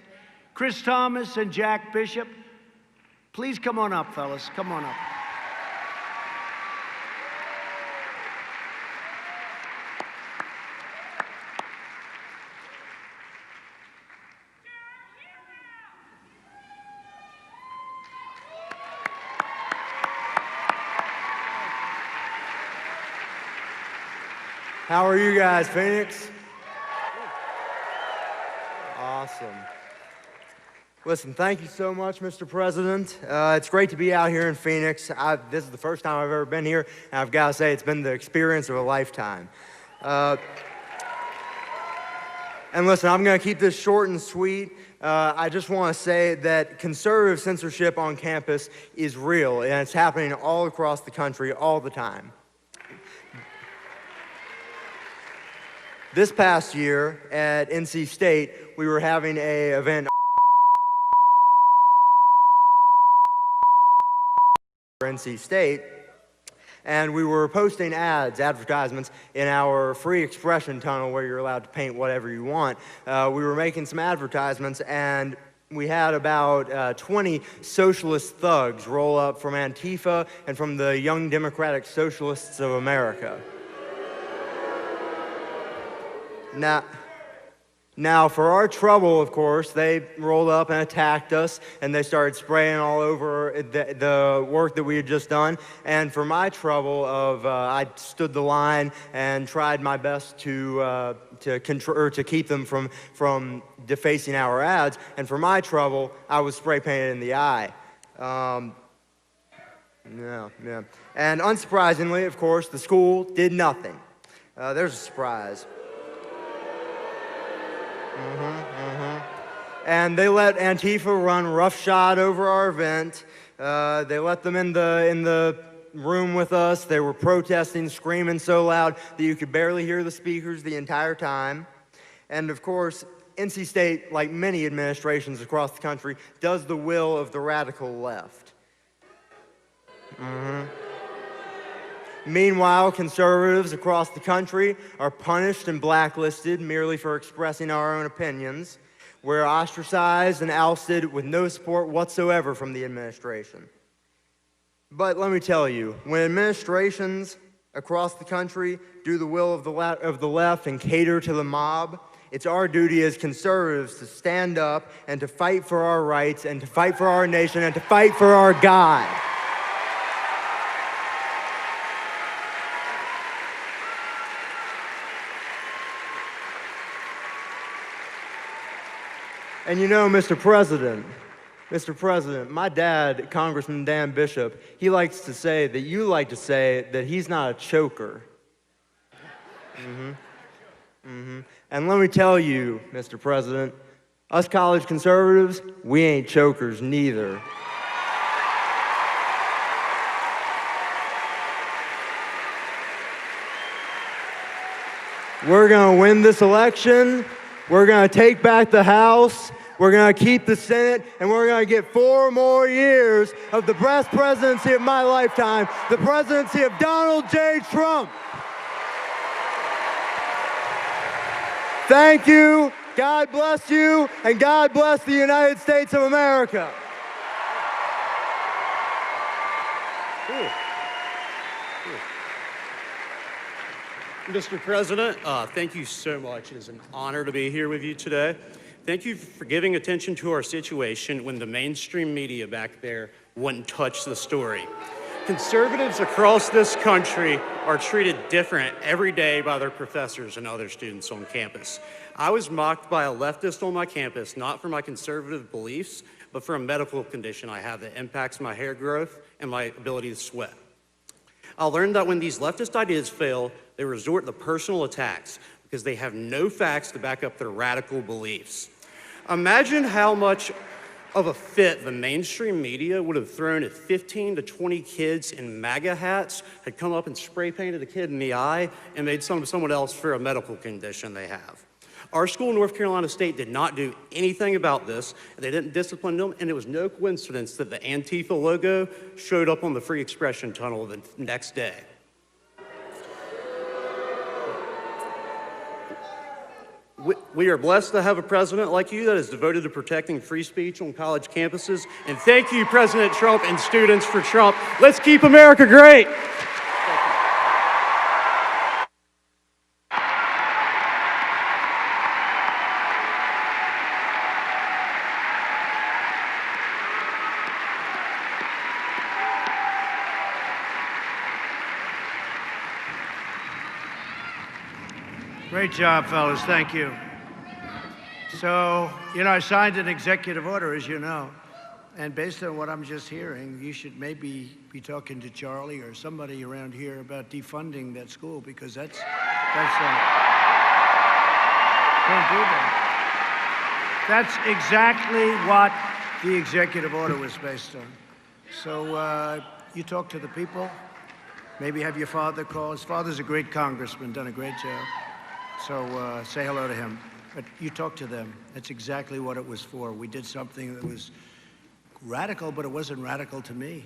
Chris Thomas and Jack Bishop. Please come on up, fellas, come on up. How are you guys, Phoenix? Awesome. Listen, thank you so much, Mr. President. It's great to be out here in Phoenix. This is the first time I've ever been here, and I've got to say it's been the experience of a lifetime. And listen, I'm going to keep this short and sweet. I just want to say that conservative censorship on campus is real, and it's happening all across the country all the time. This past year at NC State, we were having an event for NC State, and we were posting advertisements in our free expression tunnel where you're allowed to paint whatever you want. We were making some advertisements, and we had about 20 socialist thugs roll up from Antifa and from the Young Democratic Socialists of America. Now, for our trouble, of course, they rolled up and attacked us, and they started spraying all over the work that we had just done. And for my trouble, I stood the line and tried my best to keep them from defacing our ads. And for my trouble, I was spray painted in the eye. Yeah. And unsurprisingly, of course, the school did nothing. There's a surprise. And they let Antifa run roughshod over our event. They let them in the room with us. They were protesting, screaming so loud that you could barely hear the speakers the entire time. And of course, NC State, like many administrations across the country, does the will of the radical left. Meanwhile, conservatives across the country are punished and blacklisted merely for expressing our own opinions. We're ostracized and ousted with no support whatsoever from the administration. But let me tell you, when administrations across the country do the will of the left and cater to the mob, it's our duty as conservatives to stand up and to fight for our rights and to fight for our nation and to fight for our God. And you know, Mr. President, my dad, Congressman Dan Bishop, he likes to say that you like to say that he's not a choker. And let me tell you, Mr. President, us college conservatives, we ain't chokers neither. We're gonna win this election. We're going to take back the House, we're going to keep the Senate, and we're going to get 4 more years of the best presidency of my lifetime, the presidency of Donald J. Trump. Thank you, God bless you, and God bless the United States of America. Mr. President, thank you so much. It is an honor to be here with you today. Thank you for giving attention to our situation when the mainstream media back there wouldn't touch the story. Conservatives across this country are treated different every day by their professors and other students on campus. I was mocked by a leftist on my campus, not for my conservative beliefs, but for a medical condition I have that impacts my hair growth and my ability to sweat. I learned that when these leftist ideas fail, they resort to personal attacks because they have no facts to back up their radical beliefs. Imagine how much of a fit the mainstream media would have thrown if 15 to 20 kids in MAGA hats had come up and spray painted a kid in the eye and made someone else for a medical condition they have. Our school, North Carolina State, did not do anything about this. They didn't discipline them, and it was no coincidence that the Antifa logo showed up on the Free Expression Tunnel the next day. We are blessed to have a president like you that is devoted to protecting free speech on college campuses. And thank you, President Trump and Students for Trump. Let's keep America great. Great job, fellas. Thank you. So, I signed an executive order, as you know, and based on what I'm just hearing, you should maybe be talking to Charlie or somebody around here about defunding that school, because that's can't do that. That's exactly what the executive order was based on. So you talk to the people, maybe have your father call. His father's a great congressman, done a great job. So say hello to him. But you talk to them. That's exactly what it was for. We did something that was radical, but it wasn't radical to me.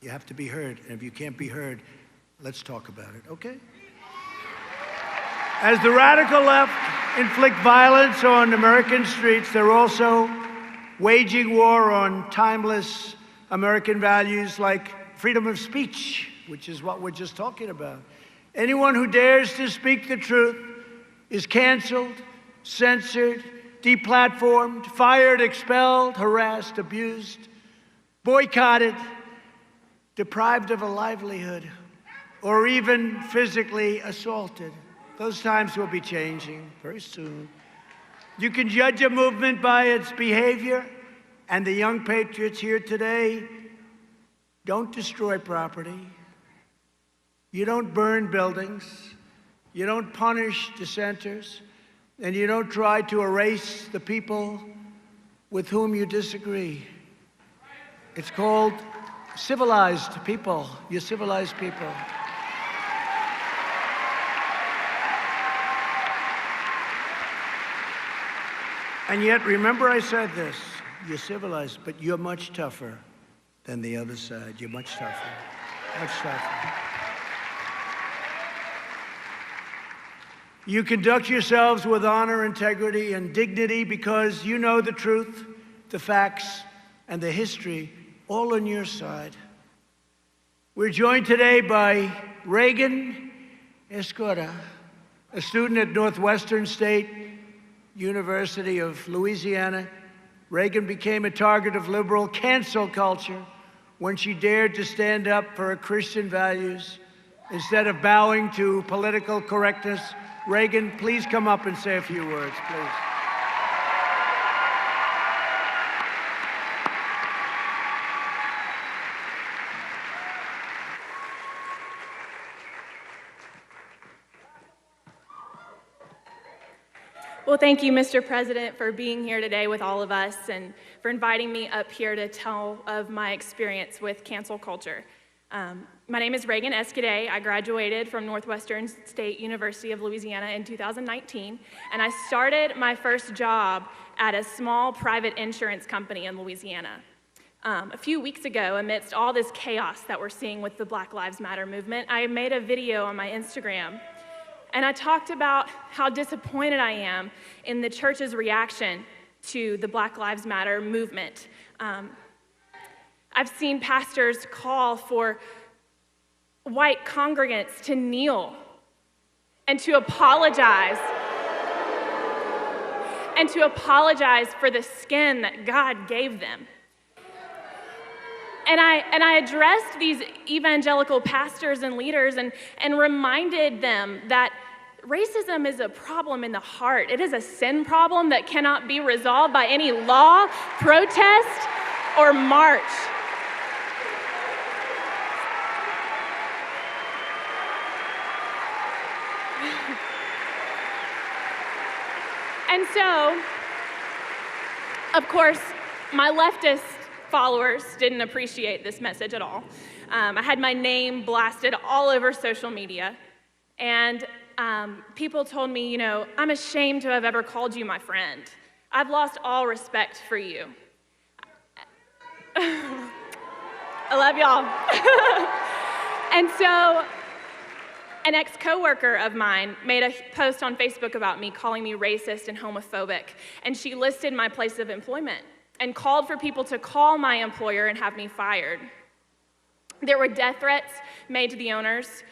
You have to be heard. And if you can't be heard, let's talk about it, okay? As the radical left inflict violence on American streets, they're also waging war on timeless American values like freedom of speech, which is what we're just talking about. Anyone who dares to speak the truth is canceled, censored, deplatformed, fired, expelled, harassed, abused, boycotted, deprived of a livelihood, or even physically assaulted. Those times will be changing very soon. You can judge a movement by its behavior, and the young patriots here today don't destroy property. You don't burn buildings. You don't punish dissenters. And you don't try to erase the people with whom you disagree. It's called civilized people. You're civilized people. And yet, remember I said this, you're civilized, but you're much tougher than the other side. You're much tougher, much tougher. You conduct yourselves with honor, integrity, and dignity because you know the truth, the facts, and the history all on your side. We're joined today by Reagan Escoda, a student at Northwestern State University of Louisiana. Reagan became a target of liberal cancel culture when she dared to stand up for her Christian values instead of bowing to political correctness. Reagan, please come up and say a few words, please. Well, thank you, Mr. President, for being here today with all of us and for inviting me up here to tell of my experience with cancel culture. My name is Reagan Escudé. I graduated from Northwestern State University of Louisiana in 2019, and I started my first job at a small private insurance company in Louisiana. A few weeks ago, amidst all this chaos that we're seeing with the Black Lives Matter movement, I made a video on my Instagram, and I talked about how disappointed I am in the church's reaction to the Black Lives Matter movement. I've seen pastors call for white congregants to kneel and to apologize for the skin that God gave them. I addressed these evangelical pastors and leaders and reminded them that racism is a problem in the heart. It is a sin problem that cannot be resolved by any law, protest, or march. And so, of course, my leftist followers didn't appreciate this message at all. I had my name blasted all over social media, and people told me, you know, I'm ashamed to have ever called you my friend. I've lost all respect for you. I love y'all. And so an ex-coworker of mine made a post on Facebook about me, calling me racist and homophobic, and she listed my place of employment and called for people to call my employer and have me fired. There were death threats made to the owners.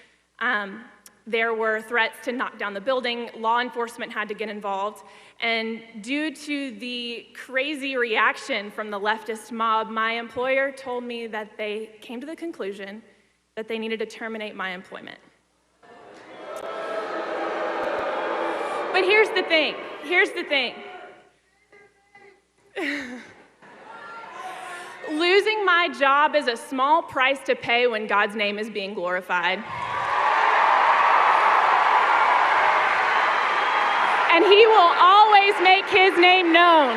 There were threats to knock down the building. Law enforcement had to get involved. And due to the crazy reaction from the leftist mob, my employer told me that they came to the conclusion that they needed to terminate my employment. But here's the thing. Losing my job is a small price to pay when God's name is being glorified. And He will always make His name known.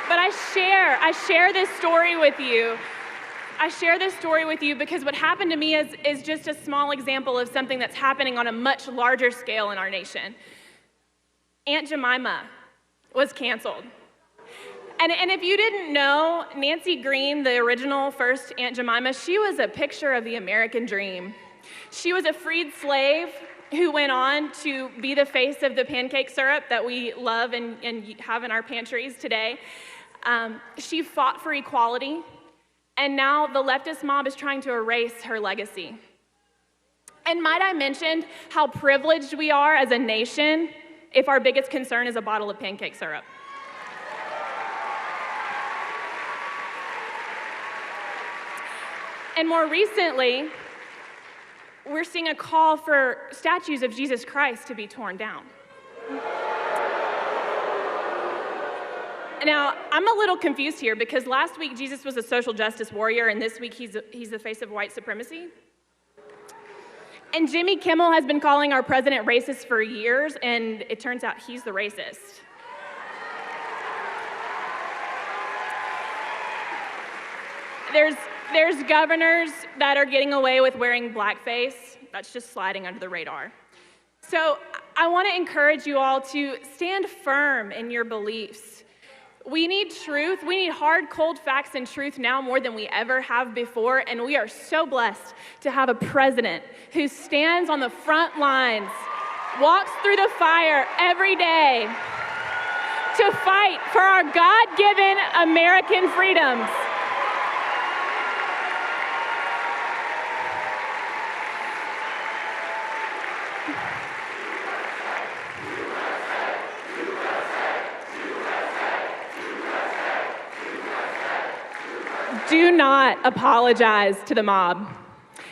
But I share this story with you. I share this story with you because what happened to me is just a small example of something that's happening on a much larger scale in our nation. Aunt Jemima was canceled. And if you didn't know, Nancy Green, the original first Aunt Jemima, she was a picture of the American dream. She was a freed slave who went on to be the face of the pancake syrup that we love and have in our pantries today. She fought for equality, and now the leftist mob is trying to erase her legacy. And might I mention how privileged we are as a nation if our biggest concern is a bottle of pancake syrup? And more recently, we're seeing a call for statues of Jesus Christ to be torn down. Now, I'm a little confused here because last week Jesus was a social justice warrior, and this week he's the face of white supremacy. And Jimmy Kimmel has been calling our president racist for years, and it turns out he's the racist. There's governors that are getting away with wearing blackface. That's just sliding under the radar. So I want to encourage you all to stand firm in your beliefs. We need truth. We need hard, cold facts and truth now more than we ever have before. And we are so blessed to have a president who stands on the front lines, walks through the fire every day to fight for our God-given American freedoms. Do not apologize to the mob.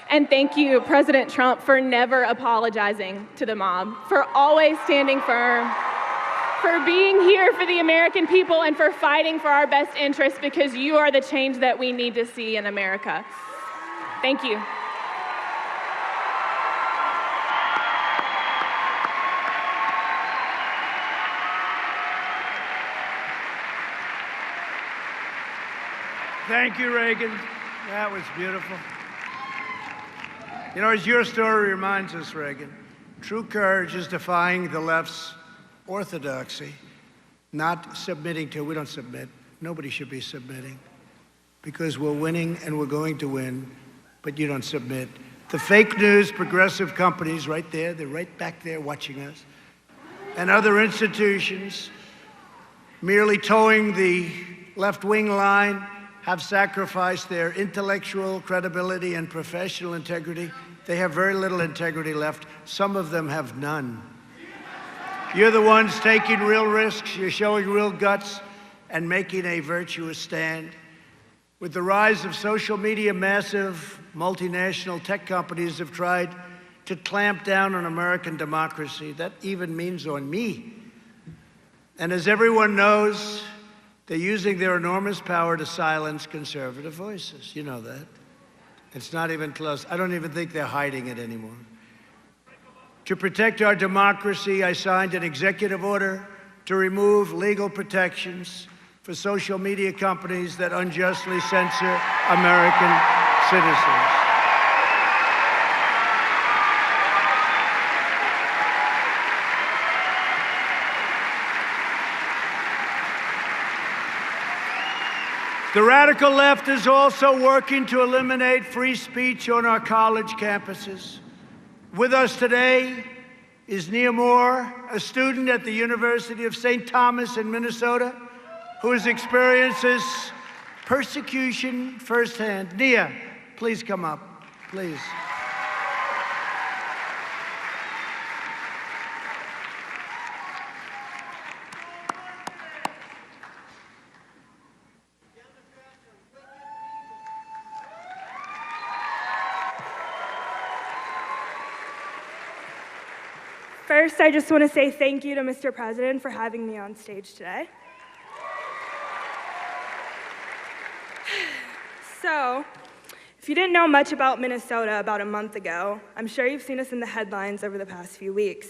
And thank you, President Trump, for never apologizing to the mob, for always standing firm, for being here for the American people, and for fighting for our best interests, because you are the change that we need to see in America. Thank you. Thank you, Reagan. That was beautiful. You know, as your story reminds us, Reagan, true courage is defying the left's orthodoxy, not submitting to. We don't submit. Nobody should be submitting because we're winning and we're going to win, but you don't submit. The fake news, progressive companies right there, they're right back there watching us, and other institutions merely towing the left-wing line have sacrificed their intellectual credibility and professional integrity. They have very little integrity left. Some of them have none. You're the ones taking real risks. You're showing real guts and making a virtuous stand. With the rise of social media, massive multinational tech companies have tried to clamp down on American democracy. That even means on me. And as everyone knows, they're using their enormous power to silence conservative voices. You know that. It's not even close. I don't even think they're hiding it anymore. To protect our democracy, I signed an executive order to remove legal protections for social media companies that unjustly censor American citizens. The radical left is also working to eliminate free speech on our college campuses. With us today is Nia Moore, a student at the University of St. Thomas in Minnesota, who has experienced this persecution firsthand. Nia, please come up, please. First, I just want to say thank you to Mr. President for having me on stage today. So, if you didn't know much about Minnesota about a month ago, I'm sure you've seen us in the headlines over the past few weeks.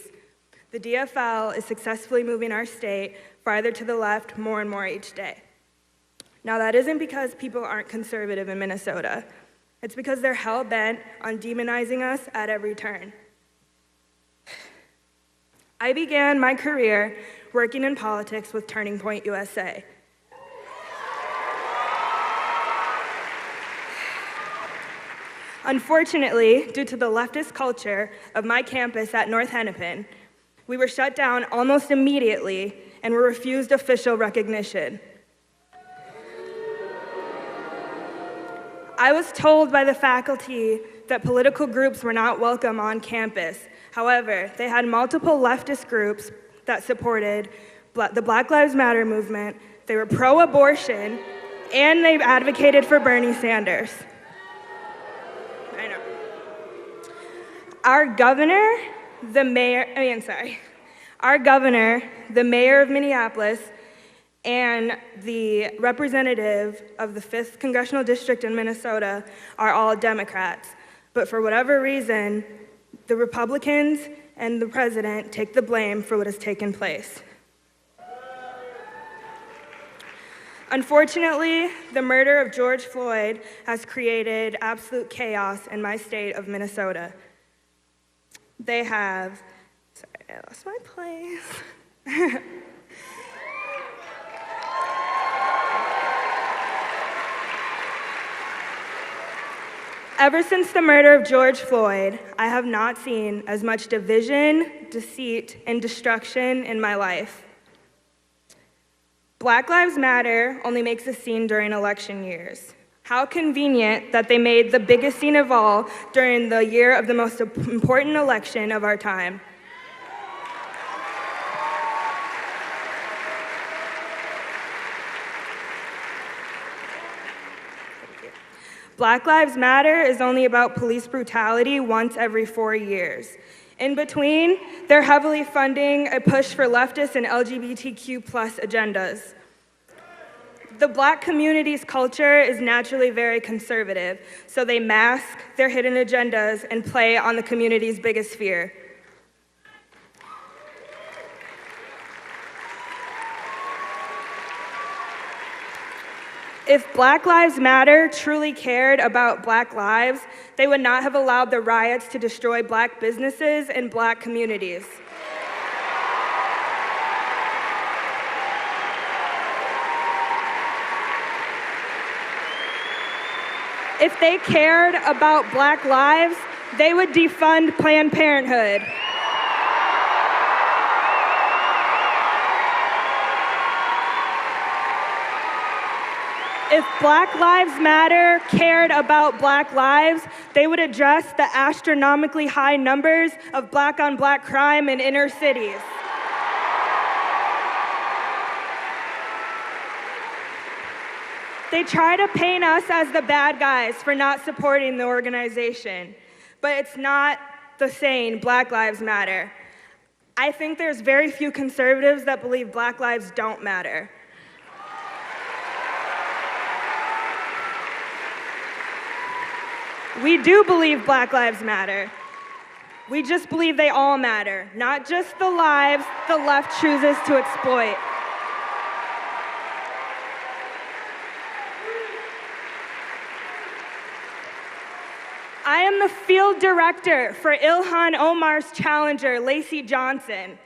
The DFL is successfully moving our state farther to the left more and more each day. Now, that isn't because people aren't conservative in Minnesota. It's because they're hell-bent on demonizing us at every turn. I began my career working in politics with Turning Point USA. Unfortunately, due to the leftist culture of my campus at North Hennepin, we were shut down almost immediately and were refused official recognition. I was told by the faculty that political groups were not welcome on campus. However, they had multiple leftist groups that supported the Black Lives Matter movement, they were pro-abortion, and they advocated for Bernie Sanders. I know. Our governor, the mayor of Minneapolis, and the representative of the 5th Congressional District in Minnesota are all Democrats. But for whatever reason, the Republicans and the president take the blame for what has taken place. Unfortunately, the murder of George Floyd has created absolute chaos in my state of Minnesota. They have, sorry, I lost my place. Ever since the murder of George Floyd, I have not seen as much division, deceit, and destruction in my life. Black Lives Matter only makes a scene during election years. How convenient that they made the biggest scene of all during the year of the most important election of our time. Black Lives Matter is only about police brutality once every 4 years. In between, they're heavily funding a push for leftist and LGBTQ+ agendas. The Black community's culture is naturally very conservative, so they mask their hidden agendas and play on the community's biggest fear. If Black Lives Matter truly cared about Black lives, they would not have allowed the riots to destroy Black businesses and Black communities. If they cared about Black lives, they would defund Planned Parenthood. If Black Lives Matter cared about Black lives, they would address the astronomically high numbers of Black-on-Black crime in inner cities. They try to paint us as the bad guys for not supporting the organization, but it's not the saying, Black Lives Matter. I think there's very few conservatives that believe Black lives don't matter. We do believe Black Lives Matter. We just believe they all matter, not just the lives the left chooses to exploit. I am the field director for Ilhan Omar's challenger, Lacey Johnson.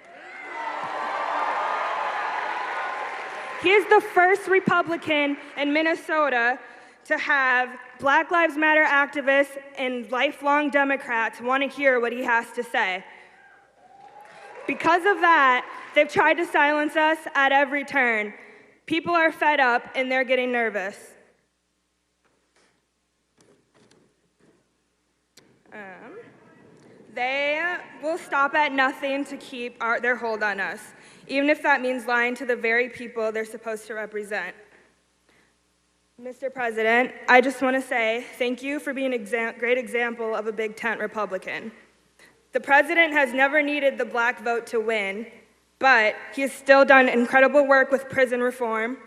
He is the first Republican in Minnesota to have Black Lives Matter activists and lifelong Democrats want to hear what he has to say. Because of that, they've tried to silence us at every turn. People are fed up and they're getting nervous. They will stop at nothing to keep their hold on us, even if that means lying to the very people they're supposed to represent. Mr. President, I just want to say thank you for being a great example of a big tent Republican. The president has never needed the black vote to win, but he has still done incredible work with prison reform,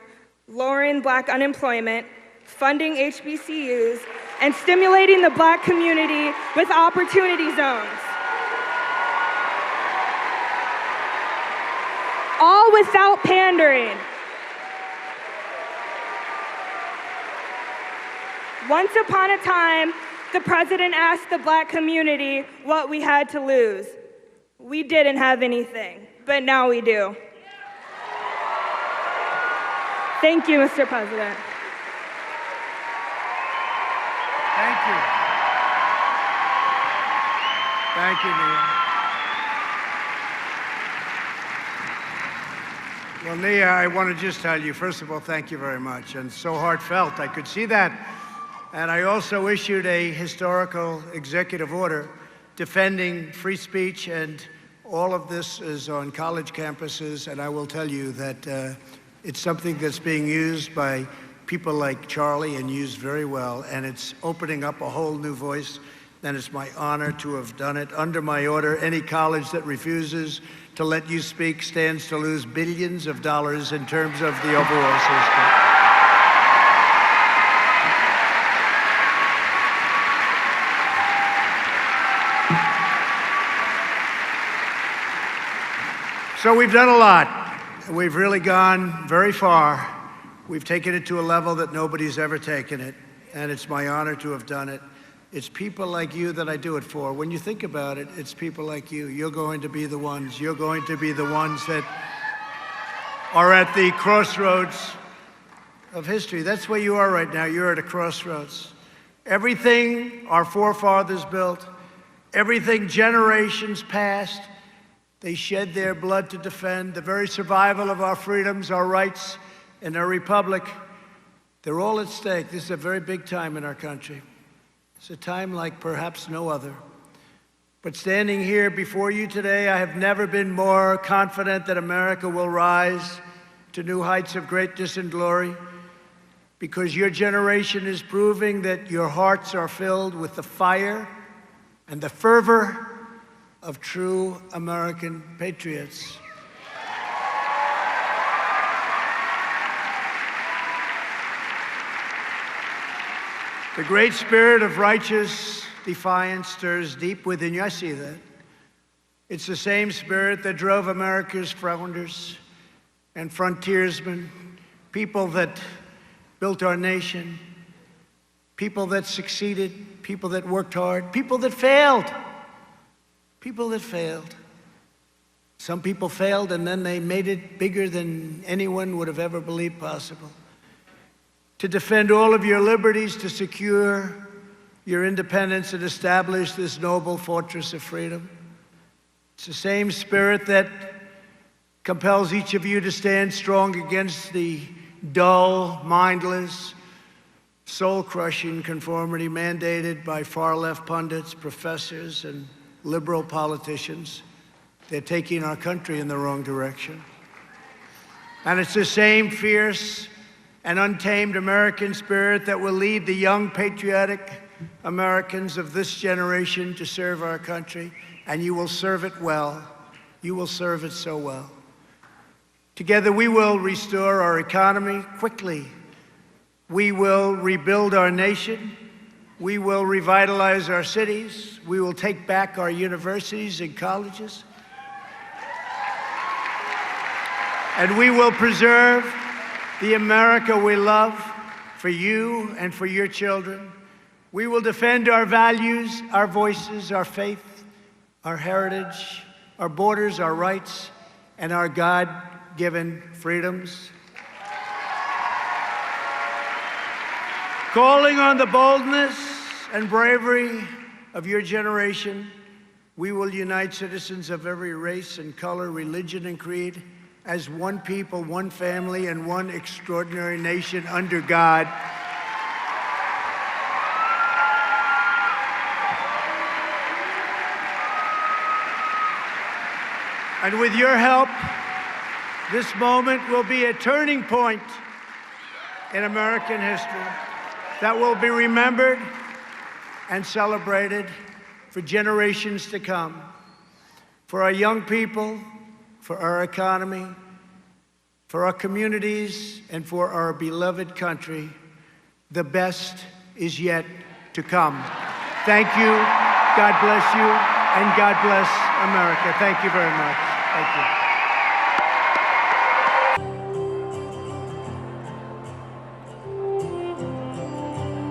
lowering black unemployment, funding HBCUs, and stimulating the black community with opportunity zones. All without pandering. Once upon a time, the president asked the black community what we had to lose. We didn't have anything, but now we do. Thank you, Mr. President. Thank you. Thank you, Nia. Well, Nia, I want to just tell you, first of all, thank you very much. And so heartfelt, I could see that. And I also issued a historical executive order defending free speech, and all of this is on college campuses. And I will tell you that it's something that's being used by people like Charlie and used very well, and it's opening up a whole new voice. And it's my honor to have done it. Under my order, any college that refuses to let you speak stands to lose billions of dollars in terms of the overall system. So we've done a lot. We've really gone very far. We've taken it to a level that nobody's ever taken it, and it's my honor to have done it. It's people like you that I do it for. When you think about it, it's people like you. You're going to be the ones. You're going to be the ones that are at the crossroads of history. That's where you are right now. You're at a crossroads. Everything our forefathers built, everything generations past, they shed their blood to defend, the very survival of our freedoms, our rights, and our republic, they're all at stake. This is a very big time in our country. It's a time like perhaps no other. But standing here before you today, I have never been more confident that America will rise to new heights of greatness and glory, because your generation is proving that your hearts are filled with the fire and the fervor of true American patriots. The great spirit of righteous defiance stirs deep within you. I see that. It's the same spirit that drove America's founders and frontiersmen, people that built our nation, people that succeeded, people that worked hard, people that failed. People that failed. Some people failed and then they made it bigger than anyone would have ever believed possible. To defend all of your liberties, to secure your independence and establish this noble fortress of freedom. It's the same spirit that compels each of you to stand strong against the dull, mindless, soul-crushing conformity mandated by far-left pundits, professors, and liberal politicians. They're taking our country in the wrong direction. And it's the same fierce an untamed American spirit that will lead the young, patriotic Americans of this generation to serve our country, and you will serve it well. You will serve it so well. Together, we will restore our economy quickly. We will rebuild our nation. We will revitalize our cities. We will take back our universities and colleges. And we will preserve the America we love for you and for your children. We will defend our values, our voices, our faith, our heritage, our borders, our rights, and our God-given freedoms. Calling on the boldness and bravery of your generation, we will unite citizens of every race and color, religion and creed as one people, one family, and one extraordinary nation under God. And with your help, this moment will be a turning point in American history that will be remembered and celebrated for generations to come. For our young people, for our economy, for our communities, and for our beloved country, the best is yet to come. Thank you, God bless you, and God bless America. Thank you very much. Thank you.